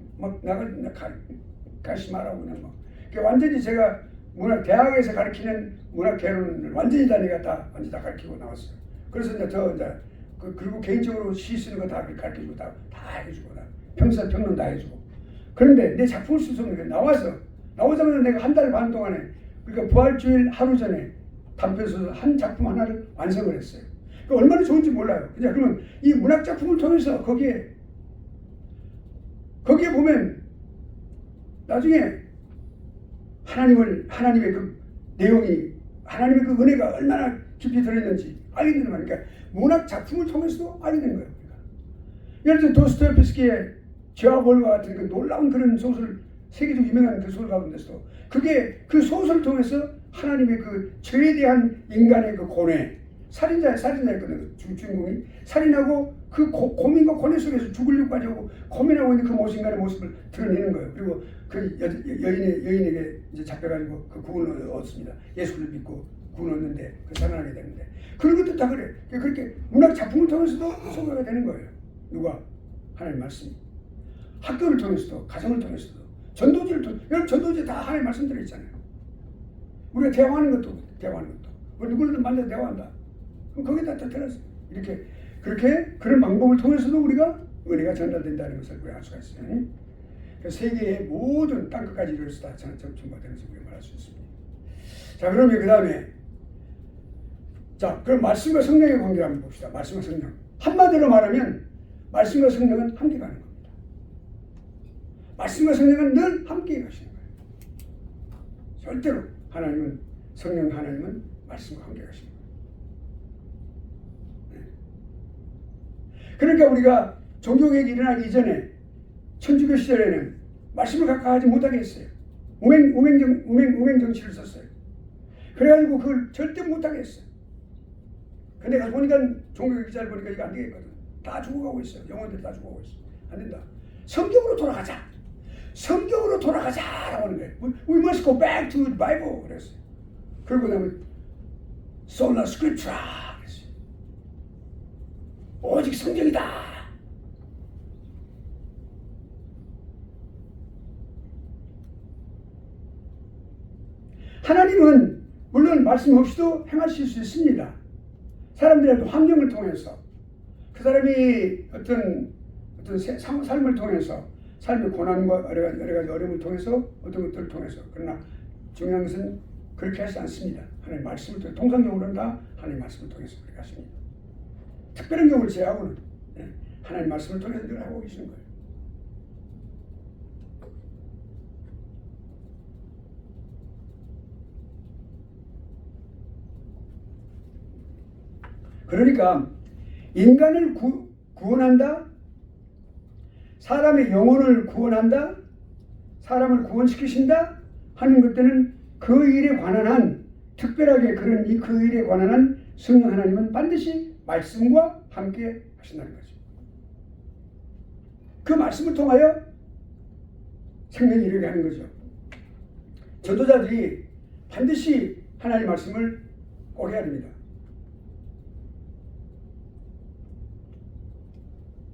가시 말하고 그냥 막. 그러니까 완전히 제가 대학에서 가르치는 문학 개론을 완전히 다 내가 완전히 다 가르치고 나왔어요. 그래서 이제 그리고 개인적으로 시 쓰는 거 다 가르치고 다 해주고 평론 다 해주고. 그런데 내 작품을 쓸 수 없는 게 나오자마자 내가 한 달 반 동안에 그러니까 부활주일 하루 전에 단편소설 한 작품 하나를 완성을 했어요. 그러니까 얼마나 좋은지 몰라요. 그러면 이 문학 작품을 통해서 거기에 보면 나중에 하나님의 그 내용이 하나님의 그 은혜가 얼마나 깊이 들어있는지 알게 되는 거예요. 그러니까 문학 작품을 통해서도 알게 되는 거예요. 예를 들어 도스토옙스키의 죄와 벌과 같은 그 놀라운 그런 소설, 세계적 유명한 그 소설 가운데서도 그게 그 소설을 통해서 하나님의 그 죄에 대한 인간의 그 고뇌, 살인자였거든요. 주인공이 살인하고 그 고민과 고뇌 속에서 죽으려고까지 하고 고민하고 있는 그 인간의 모습을 드러내는 거예요. 그리고 그 여인에게 이제 잡혀가지고 그 구원을 얻습니다. 예수를 믿고 구원 얻는데 그 살아나게 되는데 그런 것도 다 그래. 그렇게 문학 작품을 통해서도 소개가 되는 거예요. 누가? 하나님 말씀이. 학교를 통해서도 가정을 통해서도 여러분 전도지 다 하나님 말씀 들어있잖아요. 우리가 대화하는 것도 우리 누구든 만나서 대화한다. 그럼 거기다 다 들었어요. 그렇게 그런 방법을 통해서도 우리가 은혜가 전달된다는 것을 우리가 알 수가 있어요. 세계의 모든 땅끝까지 이르러서 다 전부가 되는 것을 우리가 말할 수 있습니다. 자, 그러면 그 다음에 그럼 말씀과 성령의 관계를 한번 봅시다. 말씀과 성령. 한마디로 말하면 말씀과 성령은 함께 가는 겁니다. 말씀과 성령은 늘 함께 가시는 거예요. 절대로 성령 하나님은 말씀과 함께 가시는 거예요. 그러니까 우리가 종교개혁이 일어나기 이전에 천주교 시절에는 말씀을 가까이 못하게 했어요. 우명 정치를 썼어요. 그래가지고 그걸 절대 못하게 했어요. 근데 가서 보니까 종교개혁 기자를 보니까 이거 안 되겠거든. 다 죽어가고 있어요. 영혼들이 다 죽어가고 있어요. 안 된다. 성경으로 돌아가자라고 하는 거예요. We must go back to the Bible 그랬어요. 그리고 그다음에 sola scriptura 그랬어요. 오직 성경이다. 하나님은 물론 말씀 없이도 행하실 수 있습니다. 사람들의 환경을 통해서 그 사람이 어떤 삶을 통해서 삶의 고난과 여러 가지 어려움을 통해서 어떤 것들을 통해서 그러나 중요한 것은 그렇게 하지 않습니다. 하나님 말씀을 통해 통상적으로는 다 하나님 말씀을 통해서 그렇게 하십니다. 특별한 경우를 제외하고는 하나님 말씀을 통해서 늘 하고 계시는 거예요. 그러니까 인간을 구원한다, 사람의 영혼을 구원한다, 사람을 구원시키신다 하는 것들은 그 일에 관한 한 특별하게 그 일에 관한 한 성령 하나님은 반드시 말씀과 함께 하신다는 거죠. 그 말씀을 통하여 생명이 이르게 하는 거죠. 전도자들이 반드시 하나님의 말씀을 꼭 해야 됩니다.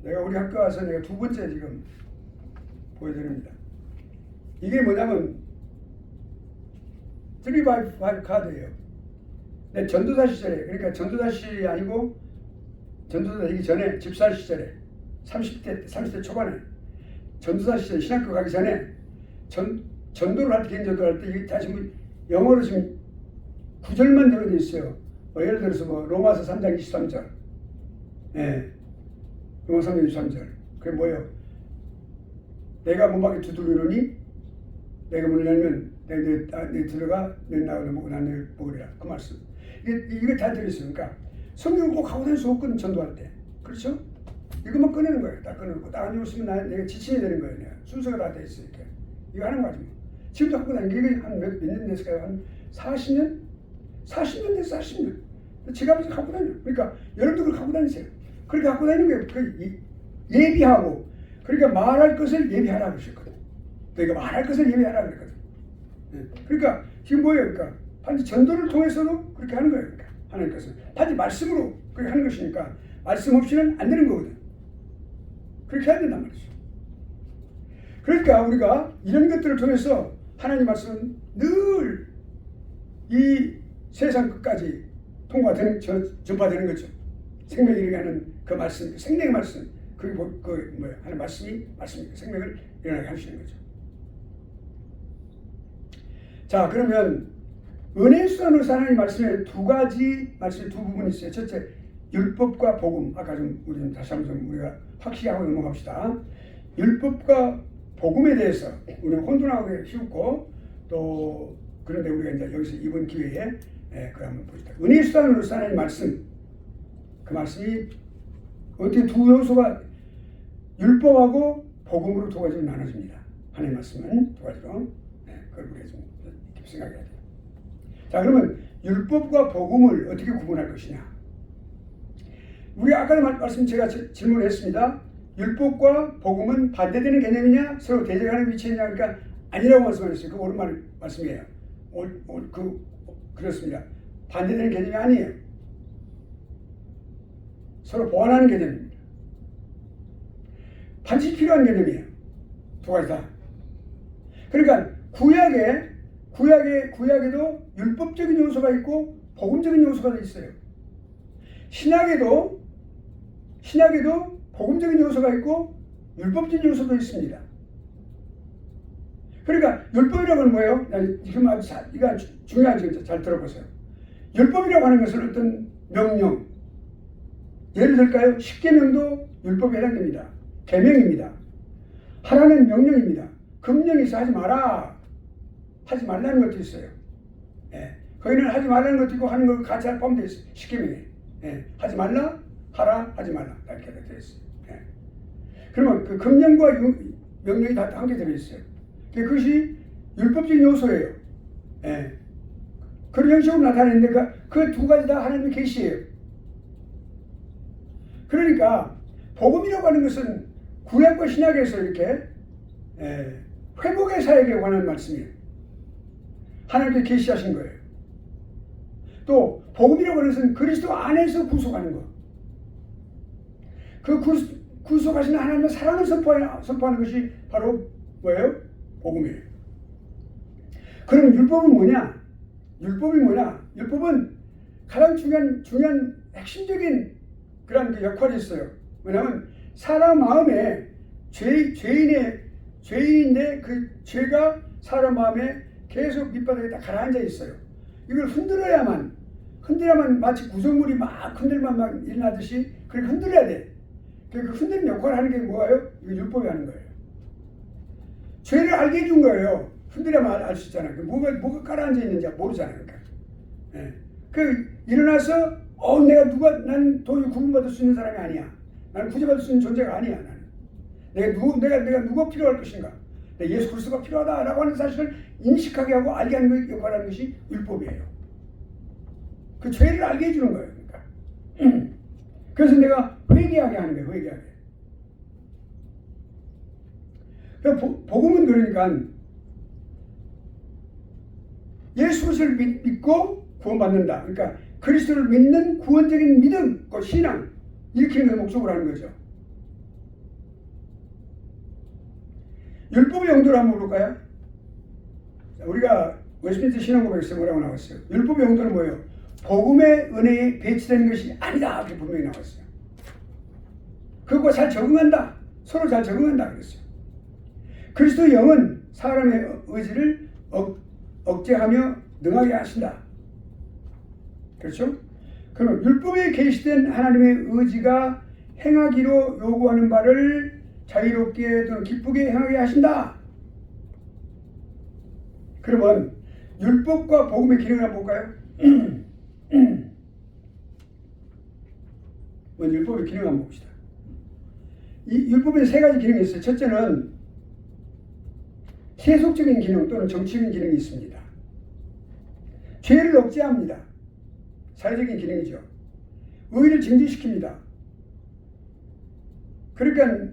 내가 우리 학교 와서 내가 두 번째 지금 보여드립니다. 이게 뭐냐면 3x5 카드예요. 내 전도사 시절에, 그러니까 전도사 시절이 아니고 전도사 되기 전에 집사 시절에 30대 초반에 전도사 시절에 신학교 가기 전에 전도를 할 때 개인 전도를 할 때 이게 다시 영어로 지금 구절만 들어져 있어요. 뭐 예를 들어서 뭐 로마서 3장 23절, 로마서 3장 23절. 그게 뭐예요? 내가 문밖에 두드리노니 내가 문을 열면 내 들어가 내 나가는 먹고 난 내 먹으리라. 그 말씀. 이게 다 들어있으니까 성경을 꼭 하고 다닐 수 없거든, 전도할 때. 그렇죠? 이것만 꺼내는 거예요. 딱 꺼내놓고 딱 안 읽었으면 내가 지침이 되는 거예요. 내가. 순서가 다 돼 있으니까. 이거 하는 거지 뭐. 지금도 하고 다니는 게 한 몇 년 됐을까요? 한 40년? 40년 됐어, 40년. 지갑에서 갖고 다녀. 그러니까 여러분도 그걸 갖고 다니세요. 그렇게 갖고 다니는 게 예비하고, 그러니까 말할 것을 예비하라고 그러셨거든. 그러니까 말할 것을 예비하라고 그랬거든. 그러니까 지금 뭐예요? 그러니까 반드시 전도를 통해서도 그렇게 하는 거예요. 그러니까 하나님께서 반드시 말씀으로 그렇게 하는 것이니까 말씀 없이는 안 되는 거거든. 그렇게 해야 된단 말이죠. 그러니까 우리가 이런 것들을 통해서 하나님 말씀은 늘 이 세상 끝까지 통과되는, 전파되는 거죠. 생명이 일어나게 하는 그 말씀, 생명의 말씀, 그게 뭐야? 하나님 말씀이 생명을 일어나게 하시는 거죠. 자, 그러면 은혜의 수단으로서 하나님 말씀에 두 가지 말씀이 두 부분이 있어요. 첫째, 율법과 복음. 아까 우리는 다시 한번 우리가 확실히 하고 넘어갑시다. 율법과 복음에 대해서 우리는 혼돈하게 쉬웠고, 또 그런데 우리가 이제 여기서 이번 기회에 그걸 한번 보시다. 은혜의 수단으로서 하나님 말씀, 그 말씀이 어떻게 두 요소가 율법하고 복음으로 두 가지로 나눠집니다. 하나님 말씀은 두 가지로. 그걸 우리가 좀 깊이 생각해야 돼요. 자, 그러면 율법과 복음을 어떻게 구분할 것이냐? 우리 아까도 말씀 제가 질문을 했습니다. 율법과 복음은 반대되는 개념이냐? 서로 대적하는 위치이냐? 그러니까 아니라고 말씀하셨어요. 그 옳은 말씀이에요. 그렇습니다. 반대되는 개념이 아니에요. 서로 보완하는 개념입니다. 반드시 필요한 개념이에요. 두 가지 다. 그러니까 구약에도 율법적인 요소가 있고 복음적인 요소가 있어요. 신약에도 복음적인 요소가 있고 율법적인 요소도 있습니다. 그러니까 율법이라고 하는 뭐예요? 이거 중요한 점 잘 들어보세요. 율법이라고 하는 것은 어떤 명령, 예를 들까요? 십계명도 율법에 해당됩니다. 계명입니다. 하라는 명령입니다. 금령이 있어 하지 마라, 하지 말라는 것도 있어요. 거기는 하지 말라는 것도 있고 하는 거 같이 포함되어 있어요. 십계명에. 하지 말라, 하라, 하지 말라 이렇게 되어 있어요. 그러면 그 금령과 명령이 다 함께 들어있어요. 그것이 율법적인 요소예요. 그런 형식으로 나타내는데 그 두 가지 다 하나님의 계시예요. 그러니까 복음이라고 하는 것은 구약과 신약에서 이렇게 회복의 사역에 관한 말씀이에요. 하나님께 계시하신 거예요. 또 복음이라고 하는 것은 그리스도 안에서 구속하는 것. 그 구속하신 하나님의 사랑을 선포하는 것이 바로 뭐예요? 복음이에요. 그럼 율법은 뭐냐? 율법은 가장 중요한 핵심적인 그런 그 역할이 있어요. 왜냐하면 사람 마음에 죄인인데 그 죄가 사람 마음에 계속 밑바닥에 딱 가라앉아 있어요. 이걸 흔들어야만 마치 구성물이 막 흔들만 막 일어나듯이 그렇게 흔들어야 돼. 그 흔드는 역할을 하는 게 뭐예요? 이거 율법이 하는 거예요. 죄를 알게 해준 거예요. 흔들어야만 알 수 있잖아요. 뭐가 깔아앉아 있는지 모르잖아요. 그러니까. 일어나서 난 도저히 구분받을 수 있는 사람이 아니야. 나는 구제받을 수 있는 존재가 아니야. 나는. 내가 누가 필요할 것인가? 예수 그리스도가 필요하다라고 하는 사실을 인식하게 하고 알게 하는 역할을 하는 것이 율법이에요. 그 죄를 알게 해주는 거예요. 그러니까. 그래서 내가 회개하게 하는 거예요. 회개하게. 복음은 그러니까 예수 그리스도를 믿고 구원받는다. 그러니까 그리스도를 믿는 구원적인 믿음, 그 신앙, 이렇게 하는 목적으로 하는 거죠. 율법의 용도를 한번 볼까요? 우리가 웨스트민스터 신앙고백에서 뭐라고 나왔어요? 율법의 용도는 뭐예요? 복음의 은혜에 배치되는 것이 아니다. 이렇게 분명히 나왔어요. 그것과 잘 적응한다. 서로 잘 적응한다. 그랬어요. 그리스도의 영은 사람의 의지를 억제하며 능하게 하신다. 그렇죠? 그럼 율법에 계시된 하나님의 의지가 행하기로 요구하는 바를 자유롭게 또는 기쁘게 행하게 하신다. 그러면 율법과 복음의 기능을 한번 볼까요? 먼저 율법의 기능을 한번 봅시다. 이 율법에 세 가지 기능이 있어요. 첫째는 세속적인 기능 또는 정치적인 기능이 있습니다. 죄를 억제합니다. 사회적인 기능이죠. 의를 증진시킵니다. 그러니까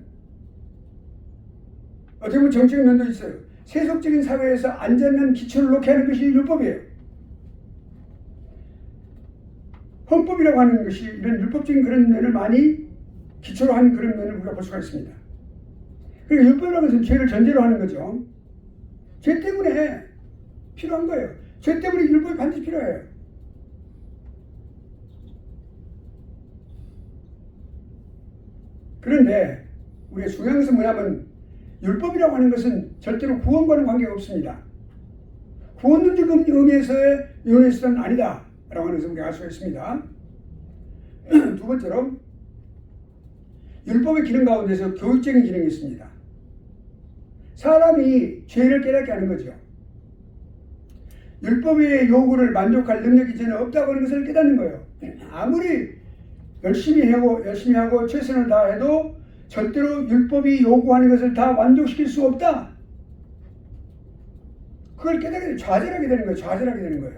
어떻게 보면 정치적인 면도 있어요. 세속적인 사회에서 안전한 기초를 놓게 하는 것이 율법이에요. 헌법이라고 하는 것이 이런 율법적인 그런 면을 많이 기초로 한 그런 면을 우리가 볼 수가 있습니다. 그러니까 율법이라는 것은 죄를 전제로 하는 거죠. 죄 때문에 필요한 거예요. 죄 때문에 율법이 반드시 필요해요. 그런데 우리가 중요한 것은 뭐냐면 율법이라고 하는 것은 절대로 구원과는 관계가 없습니다. 구원론적 의미에서의 의미에서는 아니다 라고 하는 것을 우리가 알 수가 있습니다. 두 번째로 율법의 기능 가운데서 교육적인 기능이 있습니다. 사람이 죄를 깨닫게 하는 거죠. 율법의 요구를 만족할 능력이 전혀 없다고 하는 것을 깨닫는 거예요. 아무리 열심히 하고 최선을 다해도 절대로 율법이 요구하는 것을 다 만족시킬 수 없다. 그걸 깨닫게 좌절하게 되는 거예요. 좌절하게 되는 거예요.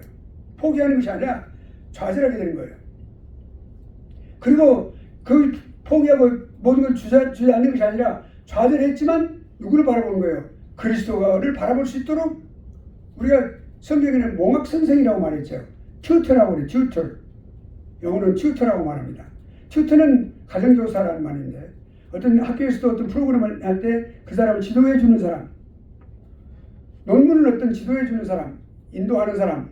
포기하는 것이 아니라 좌절하게 되는 거예요. 그리고 그 포기하고 모든 걸 주저앉는 것이 아니라 좌절했지만 누구를 바라보는 거예요? 그리스도를 바라볼 수 있도록 우리가 성경에는 몽학 선생이라고 말했죠. 튜터라고 그래요. 튜터. 영어는 튜터라고 말합니다. 튜터는 가정교사라는 말인데 어떤 학교에서도 어떤 프로그램을 할 때 그 사람을 지도해 주는 사람, 논문을 어떤 지도해 주는 사람, 인도하는 사람,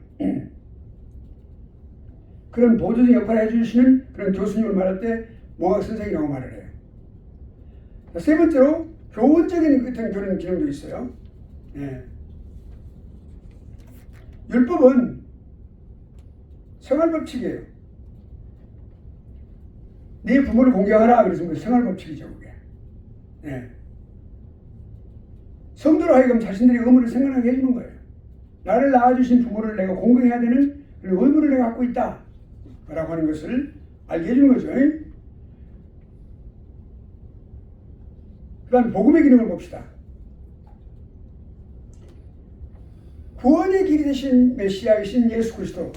그런 보조적 역할을 해주시는 그런 교수님을 말할 때 몽학 선생이라고 말을 해요. 세 번째로 교훈적인 그런 기능도 있어요. 예. 율법은 생활법칙이에요. 네 부모를 공경하라 그래서 생활법칙이죠. 그게. 예. 성도로 하여금 자신들의 의무를 생각하게 해주는 거예요. 나를 낳아주신 부모를 내가 공경해야 되는 그런 의무를 내가 갖고 있다 라고 하는 것을 알게 해주는 거죠. 그 다음 복음의 기능을 봅시다. 구원의 길이 되신 메시아이신 예수 그리스도,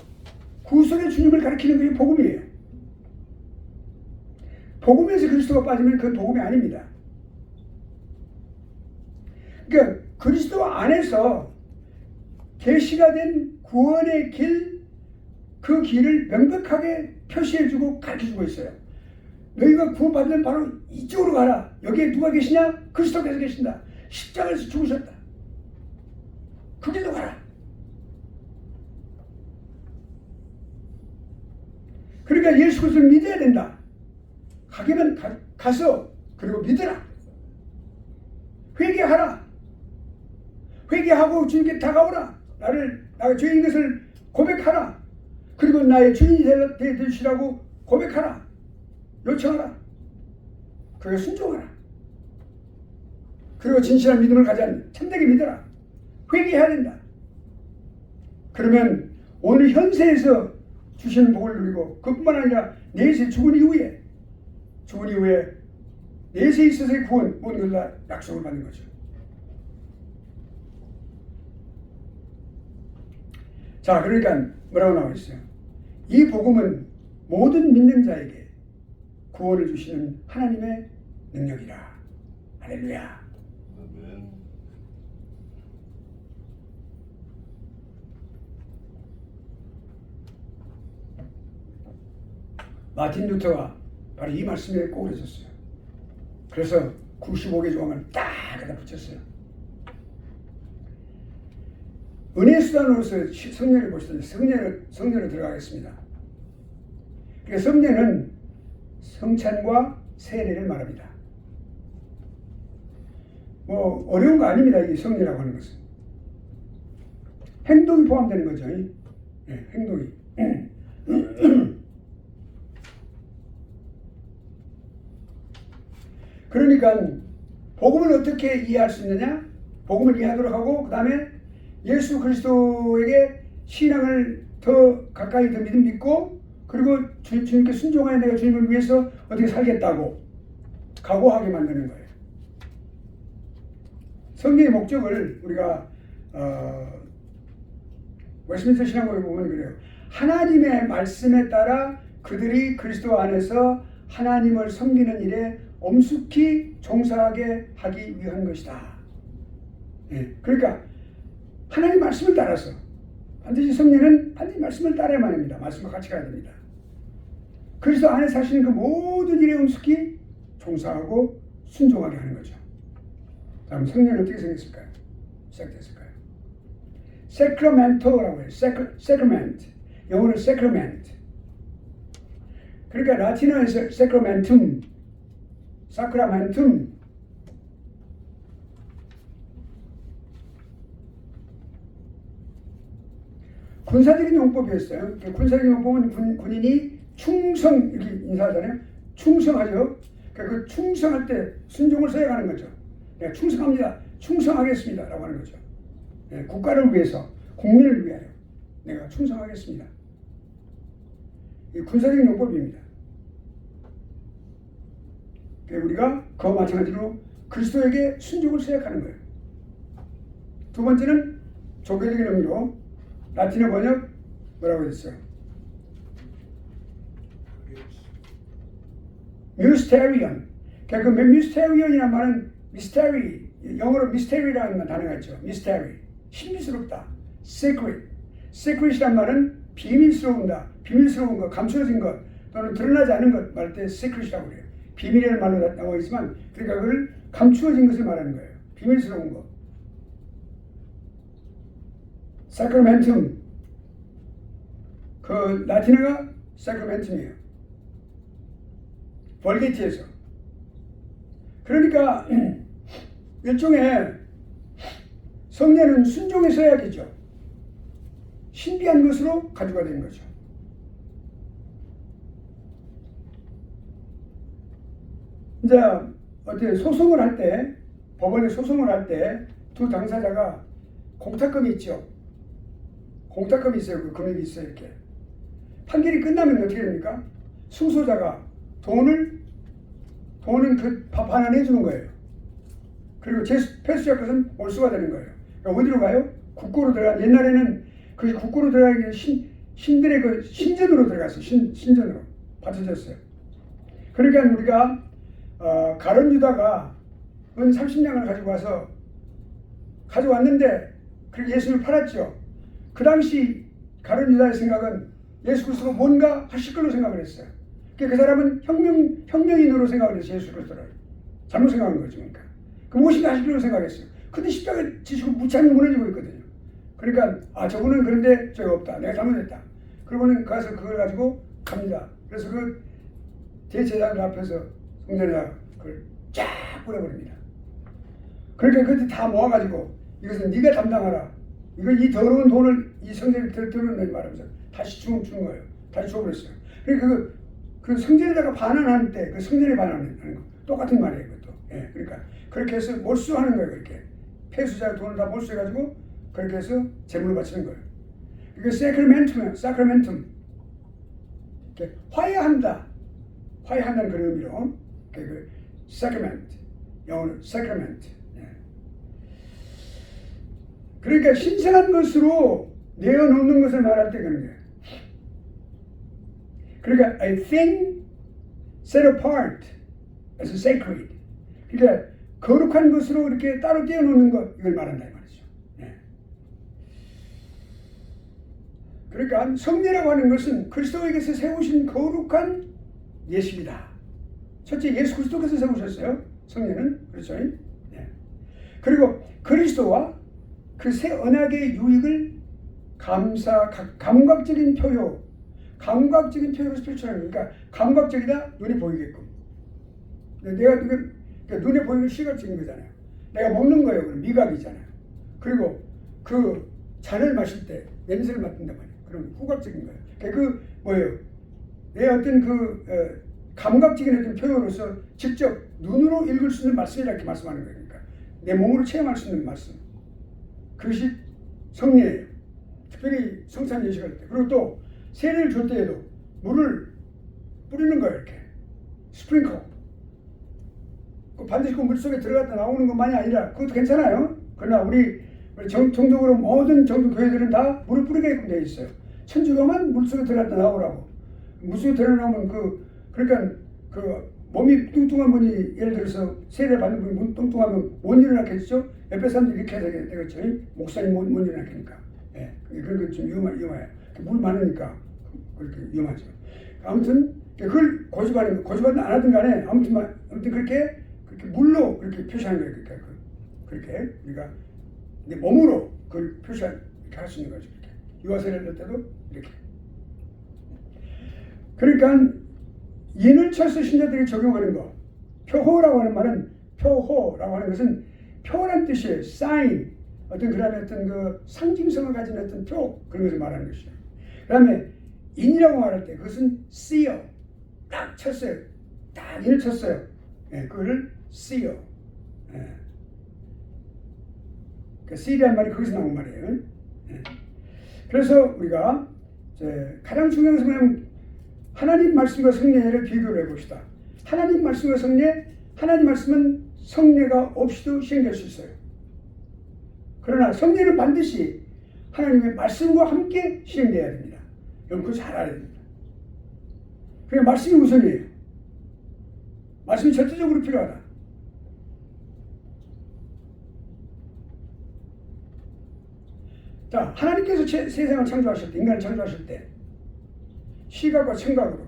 구속의 주님을 가리키는 것이 복음이에요. 복음에서 그리스도가 빠지면 그건 복음이 아닙니다. 그러니까 그리스도 안에서 계시가 된 구원의 길, 그 길을 명백하게 표시해주고 가르쳐주고 있어요. 너희가 구원받으면 바로 이쪽으로 가라. 여기에 누가 계시냐? 그리스도께서 계신다. 십자가에서 죽으셨다. 그 길로 가라. 그러니까 예수 그리스도를 믿어야 된다. 가기면 가서 그리고 믿으라. 회개하라. 회개하고 주님께 다가오라. 나가 죄인 것을 고백하라. 그리고 나의 주인이 되시라고 고백하라. 요청하라. 그리고 순종하라. 그리고 진실한 믿음을 가자. 참되게 믿어라. 회개해야 된다. 그러면 오늘 현세에서 주시는 복을 누리고 그뿐만 아니라 내세 죽은 이후에 내세에 있어서의 구원 모든 걸 다 약속을 받는 거죠. 자, 그러니까 뭐라고 나와 있어요? 이 복음은 모든 믿는 자에게 구원을 주시는 하나님의 능력이라. 할렐루야. 아멘. 마틴 루터가 바로 이 말씀에 꼬그려졌어요. 그래서 95개 조항을 딱 갖다 붙였어요. 은혜의 수단으로서 성례를 보시더니 성례로 들어가겠습니다. 그러니까 성례는 성찬과 세례를 말합니다. 뭐 어려운 거 아닙니다. 이 성례라고 하는 것은 행동이 포함되는 거죠. 예, 행동이. 그러니까 복음을 어떻게 이해할 수 있느냐? 복음을 이해하도록 하고 그 다음에 예수 그리스도에게 신앙을 더 가까이 더 믿고 그리고 주님께 순종하여 내가 주님을 위해서 어떻게 살겠다고 각오하게 만드는 거예요. 성경의 목적을 우리가 웨스민스터 신앙고에 보면 그래요. 하나님의 말씀에 따라 그들이 그리스도 안에서 하나님을 섬기는 일에 엄숙히 종사하게 하기 위한 것이다. 예, 그러니까 하나님 말씀을 따라서 반드시 성례는 반드시 말씀을 따라야만 합니다. 말씀과 같이 가야 됩니다. 그리스도 안에 사시는 그 모든 일에 엄숙히 종사하고 순종하게 하는 거죠. 다음 성례는 어떻게 생겼을까요? 시작됐을까요? 세크라멘토라고 해요. 세크라멘트. 영어는 세크라멘트. 그러니까 라틴어에서 세크라멘툼, 사크라멘툼. 군사적인 용법이었어요. 군사적인 용법은 군인이 충성 이렇게 인사하잖아요. 충성하죠. 그러니까 그 충성할 때 순종을 써야 하는 거죠. 내가 충성합니다. 충성하겠습니다. 라고 하는 거죠. 네, 국가를 위해서, 국민을 위하여 내가 충성하겠습니다. 이 군사적인 용법입니다. 우리가 그와 마찬가지로 그리스도에게 순종을 생각하는 거예요. 두 번째는 종교적인 의미로 라틴어 번역 뭐라고 했어요? 미스테리언. 그러니까 그 미스테리언이라는 말은 미스테리, 영어로 미스테리라는 단어가 있죠. 미스테리, 신비스럽다. secret. secret이란 말은 비밀스러운다. 비밀스러운 것, 감추어진 것 또는 드러나지 않은 것 말할 때 secret이라고 그래요. 비밀이라는 말로 나와 있지만 그러니까 그걸 감추어진 것을 말하는 거예요. 비밀스러운 것. 사크라멘툼. 그 라틴어가 사크라멘툼이에요. 벌게티에서. 그러니까 일종의 성례는 순종해서 해야겠죠. 신비한 것으로 가져가 되는 거죠. 이제 어떻게 소송을 할 때, 법원에 소송을 할 때 두 당사자가 공탁금이 있죠. 공탁금이 있어요. 그 금액이 있어요. 이렇게. 판결이 끝나면 어떻게 됩니까? 승소자가 돈은 그 밥 하나 내주는 거예요. 그리고 패수자 것은 몰수가 되는 거예요. 그러니까 어디로 가요? 국고로 들어가. 옛날에는 그 국고로 들어가기 신들의 그 신전으로 들어갔어요. 신전으로 받쳐졌어요. 그러니까 우리가 가룟 유다가 은 30냥을 가져왔는데 그렇게 예수를 팔았죠. 그 당시 가룟 유다의 생각은 예수 그리스도가 뭔가 하실 걸로 생각을 했어요. 그 사람은 혁명인으로 생각을 했어요. 예수 그리스도를 잘못 생각한 거죠. 그러니까 그 무엇인가 하실 걸로 생각했어요. 근데 십자가에 지시고 무참히 무너지고 있거든요. 그러니까 저분은 그런데 죄가 없다. 내가 잘못했다. 그러고는 가서 그걸 가지고 갑니다. 그래서 그 대제사장 앞에서 성전에다가 그걸 쫙 뿌려버립니다. 그러니까 그때 다 모아가지고 이것은 네가 담당하라. 이 더러운 돈을 이 성전에 들어놓는 말하면서 다시 주는 거예요. 다시 줘버렸어요. 그러니까 그 성전에다가 반환하는 때 그 성전에 반환하는 거 똑같은 말이에요. 그것도. 예, 그러니까 그렇게 해서 몰수하는 거예요. 그렇게 폐수자의 돈을 다 몰수해가지고 그렇게 해서 재물을 바치는 거예요. 이게 사크라멘툼. 화해한다는 그런 의미로 그 사크라멘트, 영어로 사크라멘트. 예. 그러니까 신성한 것으로 내어놓는 것을 말할 때 그런 거예요. 그러니까 a thing set apart as sacred. 그러니까 거룩한 것으로 이렇게 따로 떼어놓는 것 이걸 말한다 이 말이죠. 예. 그러니까 성례라고 하는 것은 그리스도에게서 세우신 거룩한 예식이다. 첫째 예수 그리스도께서 세우셨어요. 성례는 그렇죠. 예. 그리고 그리스도와 그 새 언약의 유익을 감각적인 표현으로 표출하는 그러니까 감각적이다 눈에 보이게끔. 내가 눈에 보이는 시각적인 거잖아요. 내가 먹는 거예요. 그럼 미각이잖아요. 그리고 그 잔을 마실 때 냄새를 맡는단 말이에요. 그럼 후각적인 거예요. 그 뭐예요? 내 어떤 감각적인 어떤 표현으로서 직접 눈으로 읽을 수 있는 말씀이라 이렇게 말씀하는 거예요. 그러니까 내 몸으로 체험할 수 있는 말씀. 그것이 성례예요. 특별히 성찬 예식할 때. 그리고 또 세례를 줄 때에도 물을 뿌리는 거예요. 이렇게 스프링클. 반드시 그 물속에 들어갔다 나오는 것만이 아니라 그것도 괜찮아요. 그러나 우리 정적으로 모든 정도 교회들은 다 물을 뿌리게끔 되어 있어요. 천주교만 물속에 들어갔다 나오라고. 물속에 들어가면 그러니까 몸이 뚱뚱한 분이 예를 들어서 세례 받는 분이 몸 뚱뚱하면 못 일어나겠죠? 옆에 사람들이 이렇게 해야 되겠죠? 목사님 못 일어나니까. 예. 그런 건 좀 위험해요. 물 많으니까 그렇게 위험하죠. 아무튼 그걸 고집하는 안 하든 간에 아무튼 그렇게 물로 그렇게 표시하는 거예요. 그렇게 우리가 내 몸으로 그걸 이렇게 할 수 있는 거죠. 이렇게. 유아세례를 할 때도 이렇게. 그러니까 인을철수 신자들이 적용하는 거. 표호라고 하는 말은 표호라고 하는 것은 표라는 뜻이에요. sign. 어떤 그런 상징성을 가진 어떤 표 그런 것을 말하는 것이죠. 그다음에 인이라고 말할 때 그것은 seal. 딱 쳤어요. 딱 인을 쳤어요. 예, 그거를 seal. 예. 그 seal이라는 말이 거기서 나온 말이에요. 예. 그래서 우리가 가장 중요한 것은 뭐냐면 하나님 말씀과 성례를 비교를 해봅시다. 하나님 말씀과 성례, 하나님 말씀은 성례가 없이도 시행될 수 있어요. 그러나 성례는 반드시 하나님의 말씀과 함께 시행돼야 됩니다. 여러분 그거 잘 알아야 됩니다. 그러니까 말씀이 우선이에요. 말씀이 절대적으로 필요하다. 자, 하나님께서 세상을 창조하실 때, 인간을 창조하실 때 시각과 청각으로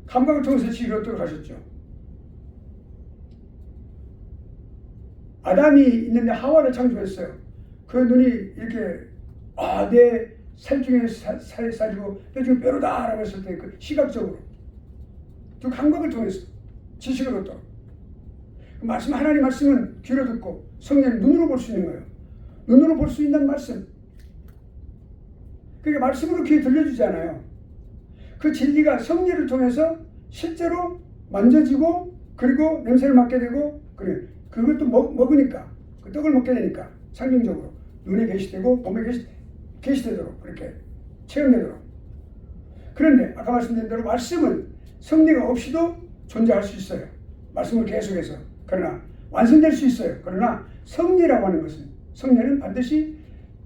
감각을 통해서 지으도록 하셨죠. 아담이 있는데 하와를 창조했어요. 그 눈이 이렇게 내 살 중에 살이고 뼈 중에 뼈로다 라고 했을 때 그 시각적으로 그 감각을 통해서 지식을 얻도록 하나님 말씀은 귀로 듣고 성령은 눈으로 볼 수 있는 거예요. 눈으로 볼 수 있는 말씀. 그러니까 말씀으로 귀에 들려주지 않아요. 그 진리가 성례를 통해서 실제로 만져지고 그리고 냄새를 맡게 되고 그것도 먹으니까 그 떡을 먹게 되니까 상징적으로 눈에 계시되고 몸에 계시되도록 그렇게 체험되도록. 그런데 아까 말씀드린 대로 말씀은 성례가 없이도 존재할 수 있어요. 말씀을 계속해서. 그러나 완성될 수 있어요. 그러나 성례라고 하는 것은 성례는 반드시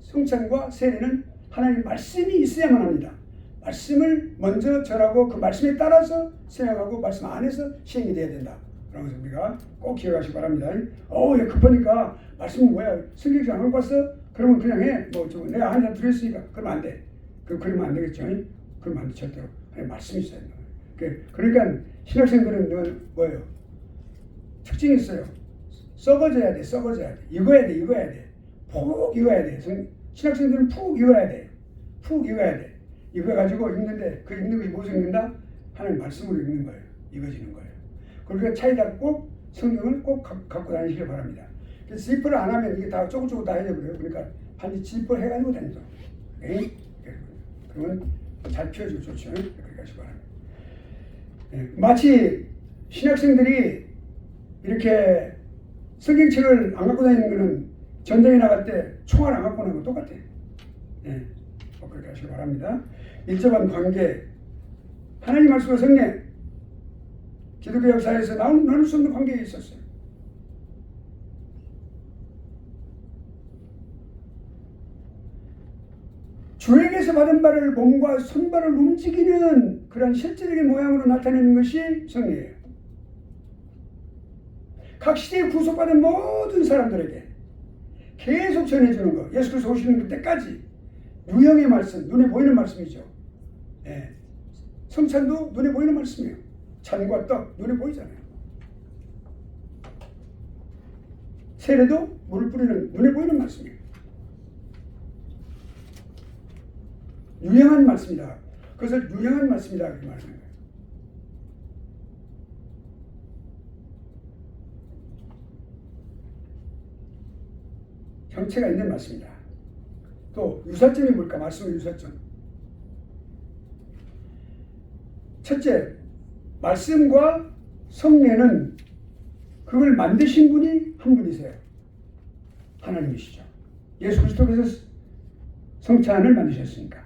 성찬과 세례는 하나님 말씀이 있어야만 합니다. 말씀을 먼저 전하고 그 말씀에 따라서 생각하고 말씀 안에서 시행이 돼야 된다. 그런 것을 우리가 꼭 기억하시기 바랍니다. 얘 급하니까 말씀은 뭐야? 성경책 안 갖고 왔어? 그러면 그냥 해. 내가 한 잔 들었으니까. 그러면 안 돼. 그러면 안 되겠죠. 그러면 안 돼. 절대로. 말씀이 있어야 된다. 그러니까 신학생들은 뭐예요? 특징이 있어요. 썩어져야 돼. 익어야 돼. 푹 익어야 돼. 신학생들은 푹 익어야 돼. 익어가지고 읽는데 그 읽는 것이 무엇을 읽는다? 하나님 말씀으로 읽는 거예요. 익어지는 거예요. 그러니까 차이다 꼭 성경을 꼭 갖고 다니시길 바랍니다. 그래서 지퍼를 안 하면 이게 다 조금 다 해져버려요. 그러니까 반드시 지퍼를 해가지고 다니죠. 그러면 잘 피워지고 좋죠. 그렇게 하시기 바랍니다. 마치 신학생들이 이렇게 성경책을 안 갖고 다니는 거는 전쟁에 나갈 때 총알 안 갖고 나는 거 똑같아요. 그렇게 하시기 바랍니다. 밀접한 관계, 하나님 말씀과 성례, 기독교 역사에서 나눌 수 없는 관계가 있었어요. 주에게서 받은 바를 몸과 손발을 움직이는 그런 실질적인 모양으로 나타내는 것이 성례예요. 각 시대에 구속받은 모든 사람들에게 계속 전해주는 것. 예수 그리스도 오시는 그때까지 유형의 말씀, 눈에 보이는 말씀이죠. 성찬도 눈에 보이는 말씀이에요. 잔과 떡 눈에 보이잖아요. 세례도 물을 뿌리는 눈에 보이는 말씀이에요. 유형한 말씀이다. 그것을 유형한 말씀이다 이렇게 말하는 거예요. 형체가 있는 말씀이다. 또 유사점이 뭘까? 말씀의 유사점. 첫째, 말씀과 성례는 그걸 만드신 분이 한 분이세요. 하나님이시죠. 예수 그리스도께서 성찬을 만드셨으니까.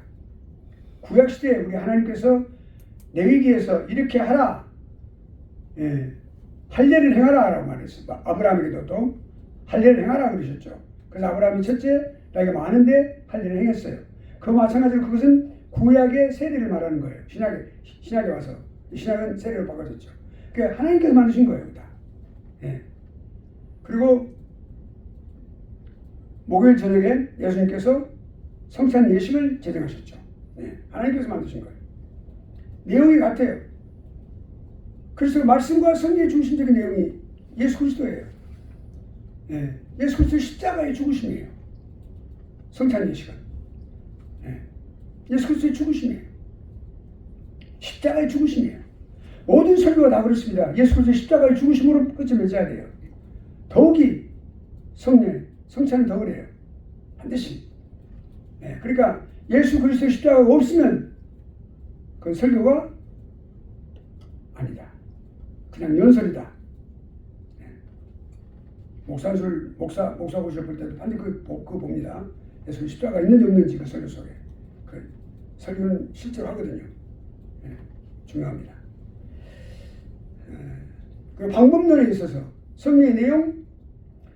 구약시대에 우리 하나님께서 레위기에서 이렇게 하라, 할례를 행하라 라고 말했어요. 아브라함에게도 또 할례를 행하라 그러셨죠. 그래서 아브라함이 첫째 나이가 많은데 할례를 행했어요. 그 마찬가지로 그것은 구약의 세례를 말하는 거예요. 신약에 와서 신약은 세례로 바꿔졌죠. 그러니까 하나님께서 만드신 거예요. 다. 그리고 목요일 저녁에 예수님께서 성찬 예식을 제정하셨죠. 하나님께서 만드신 거예요. 내용이 같아요. 그래서 말씀과 성경의 중심적인 내용이 예수 그리스도예요. 예수 그리스도의 십자가의 죽으심이에요. 성찬 예식은. 예수 그리스도의 죽으심이에요. 십자가의 죽으심이에요. 모든 설교가 다 그렇습니다. 예수 그리스도의 십자가의 죽으심으로 끝을 맺어야 돼요. 더욱이 성찬은 더 그래요. 반드시. 그러니까 예수 그리스도의 십자가가 없으면 그건 설교가 아니다. 그냥 연설이다. 목사 보실 때도 반드시 그거 봅니다. 예수 십자가가 있는지 없는지 그 설교 속에. 그 설교는 실제로 하거든요. 중요합니다. 그 방법론에 있어서 성경의 내용,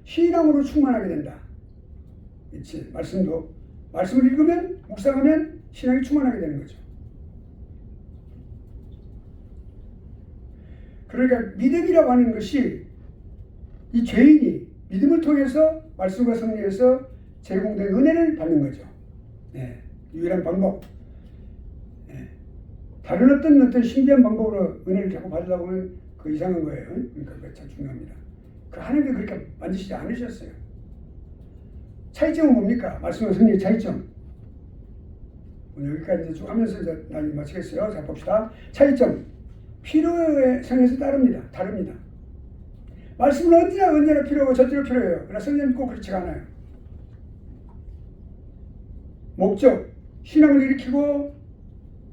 신앙으로 충만하게 된다. 그렇지. 말씀을 읽으면, 묵상하면 신앙이 충만하게 되는 거죠. 그러니까 믿음이라고 하는 것이 이 죄인이 믿음을 통해서 말씀과 성령에서 제공된 은혜를 받는 거죠. 유일한 방법. 다른 어떤 신비한 방법으로 은혜를 자꾸 받으려고 하면 그 이상한 거예요. 그러니까 그게 참 중요합니다. 그 하나님이 그렇게 만드시지 않으셨어요. 차이점은 뭡니까? 말씀과 성령의 차이점. 오늘 여기까지 쭉 하면서 이제 나중에 마치겠어요. 자, 봅시다. 차이점. 필요에 성에서 다릅니다. 말씀은 언제나 필요하고 절대로 필요해요. 그러나 성령은 꼭 그렇지가 않아요. 목적, 신앙을 일으키고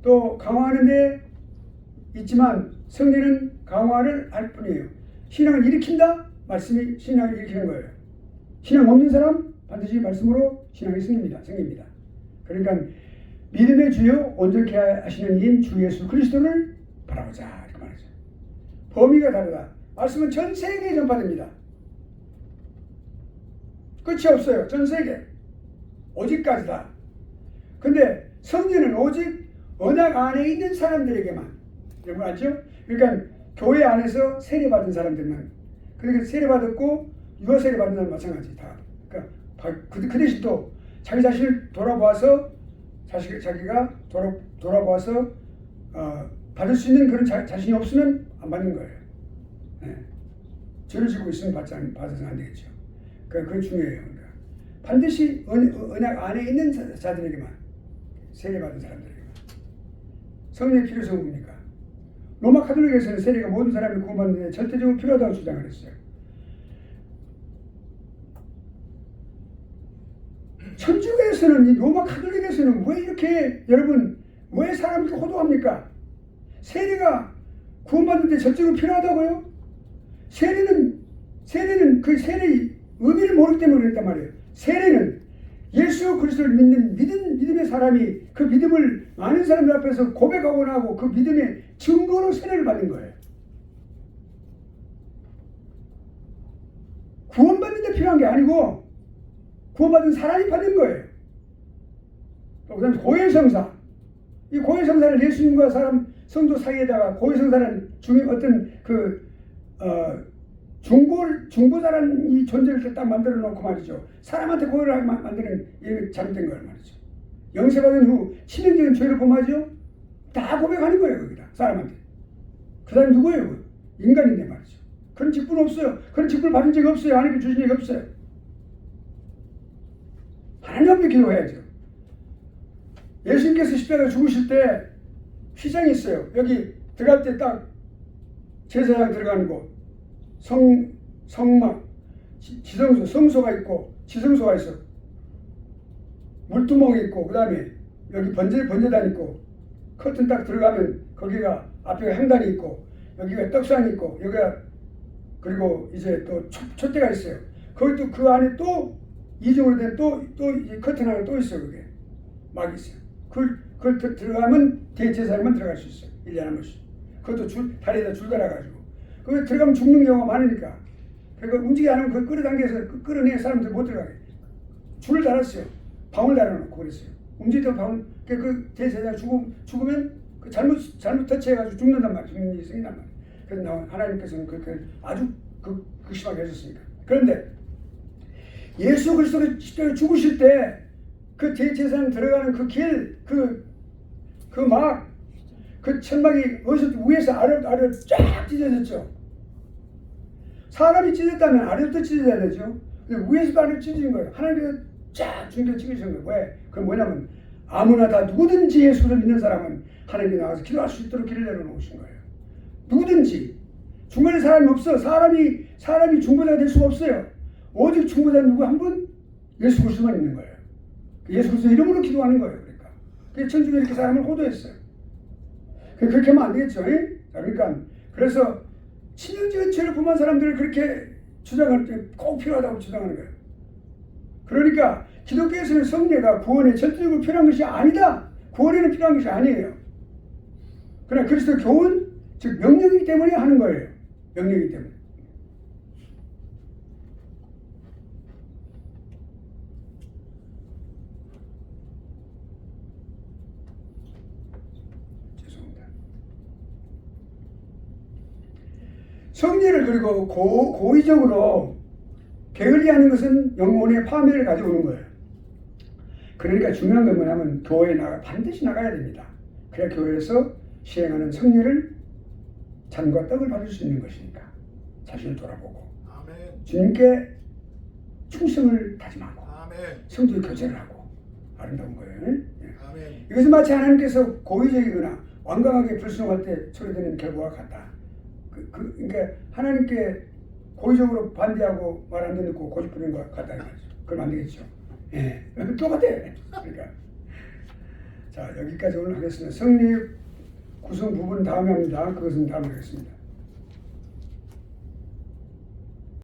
또 강화하는 데 있지만 성령은 강화를 할 뿐이에요. 신앙을 일으킨다? 말씀이 신앙을 일으키는 거예요. 신앙 없는 사람 반드시 말씀으로 신앙이 생깁니다. 그러니까 믿음의 주요 온전케 하시는 이인 주 예수 그리스도를 바라보자 이렇게 말하죠. 범위가 다르다. 말씀은 전 세계에 전파됩니다. 끝이 없어요. 전 세계. 오직까지다. 근데 성전은 오직 언약 안에 있는 사람들에게만. 이런 거 알죠? 그러니까 교회 안에서 세례받은 사람들만. 그러니까 세례받았고 유아 세례받은 사람 마찬가지 다. 그러니까 그 대신 또 자기 자신을 돌아보아서 자기가 돌아보아서 받을 수 있는 그런 자신이 없으면 안 받는 거예요. 죄를 지고 있으면 받아서는 안 되겠죠. 그게 중요해요. 그러니까 반드시 언약 안에 있는 자들에게만, 세례받은 사람들에게만. 성령의 필요성은 뭡니까? 로마 카톨릭에서는 세례가 모든 사람이 구원받는데 절대적으로 필요하다고 주장을 했어요. 천주교에서는, 이 로마 카톨릭에서는 왜 이렇게, 여러분, 왜 사람들이 호도합니까? 세례가 구원받는데 절대적으로 필요하다고요? 세례는 그 세례의 의미를 모르기 때문에 그랬단 말이에요. 세례는 예수 그리스도를 믿는 믿음의 사람이 그 믿음을 많은 사람들 앞에서 고백하고 나고 그 믿음의 증거로 세례를 받는 거예요. 구원받는 데 필요한 게 아니고 구원받은 사람이 받는 거예요. 그 다음에 고해성사. 이 고해성사를 예수님과 성도 사이에다가 고해성사는 어떤 중보자라는 이 존재를 딱 만들어 놓고 말이죠. 사람한테 고해를 하게 만드는 이게 잘못된 거예요 말이죠. 영세받은 후 치명적인 죄를 범하죠. 다 고백하는 거예요 거기다 사람한테. 그 사람이 누구예요? 인간인데 말이죠. 그런 직분 없어요. 그런 직분을 받은 적이 없어요. 하나님께 주신 적이 없어요. 하나님 앞에 기도해야죠. 예수님께서 십자가에 죽으실 때 휘장이 있어요. 여기 들어갈 때 딱 제사장 들어가는 곳, 성막, 성소가 있고 지성소가 있어. 요. 물두멍이 있고 그다음에 여기 번제단 있고 커튼 딱 들어가면 거기가 앞에 향단이 있고 여기가 떡상이 있고 여기가 그리고 이제 또 촛대가 있어요. 거기 또 그 안에 또 이중으로 된 또 커튼 하나 또 있어요. 그게 막 있어요. 그걸 들어가면 대제사장만 들어갈 수 있어요. 1년에 한 번씩. 그것도 다리에다 줄 달아가지고. 거기 들어가면 죽는 경우가 많으니까. 그러니까 움직이지 않으면 그걸 끌어당겨서 끌어내 사람들 못 들어가게. 줄을 달았어요. 방울 달아놓고 그랬어요. 움직이던 방울, 그 대제사장 죽으면 그 잘못 터치해가지고 죽는단 말이에요. 죽는 일이 생긴단 말이에요. 그래서 하나님께서는 아주 극심하게 하셨습니다. 그런데 예수 그리스도를 십자가에 죽으실 때 그 대제사장 들어가는 그 길, 그 천막이 위에서 아래로 쫙 찢어졌죠. 사람이 찢었다면 아래부터 찢어져야 되죠. 근데 위에서도 아래로 찢어진 거예요. 하나님께서 쫙 중대 찢으신 거예요. 왜? 그건 뭐냐면 아무나 다 누구든지 예수를 믿는 사람은 하나님께 나가서 기도할 수 있도록 길을 내려놓으신 거예요. 누구든지. 중간에 사람이 없어. 사람이 중보자가 될 수가 없어요. 오직 중보자는 누구 한 분? 예수 그리스도만 있는 거예요. 예수 그리스도 이름으로 기도하는 거예요. 그러니까. 그래서 천주교 이렇게 사람을 호도했어요. 그렇게 하면 안 되겠죠. 자, 그러니까 그래서 친형제의 죄를 범한 사람들을 그렇게 주장할 때 꼭 필요하다고 주장하는 거예요. 그러니까 기독교에서는 성례가 구원에 절대적으로 필요한 것이 아니다. 구원에는 필요한 것이 아니에요. 그러나 그리스도 교훈, 즉 명령이기 때문에 하는 거예요. 명령이기 때문에. 죄송합니다. 성례를 그리고 고의적으로 게을리하는 것은 영혼의 파멸을 가져오는 거예요. 그러니까 중요한 건 뭐냐면 교회에 반드시 나가야 됩니다. 그래야 교회에서 시행하는 성례를 잔과 떡을 받을 수 있는 것이니까 자신을 돌아보고 아멘. 주님께 충성을 다짐하고 아멘. 성도의 교제를 하고 아름다운 거예요. 예. 아멘. 이것은 마치 하나님께서 고의적이거나 완강하게 불순종할 때 처리되는 결과와 같다. 그러니까 하나님께 고의적으로 반대하고 말 안 듣고 고집 부리는 것 같다 이거죠. 그럼 안 되겠죠. 예, 똑같아. 그러니까 자 여기까지 오늘 하겠습니다. 성리 구성 부분 다음에 합니다. 그것은 다음에 하겠습니다.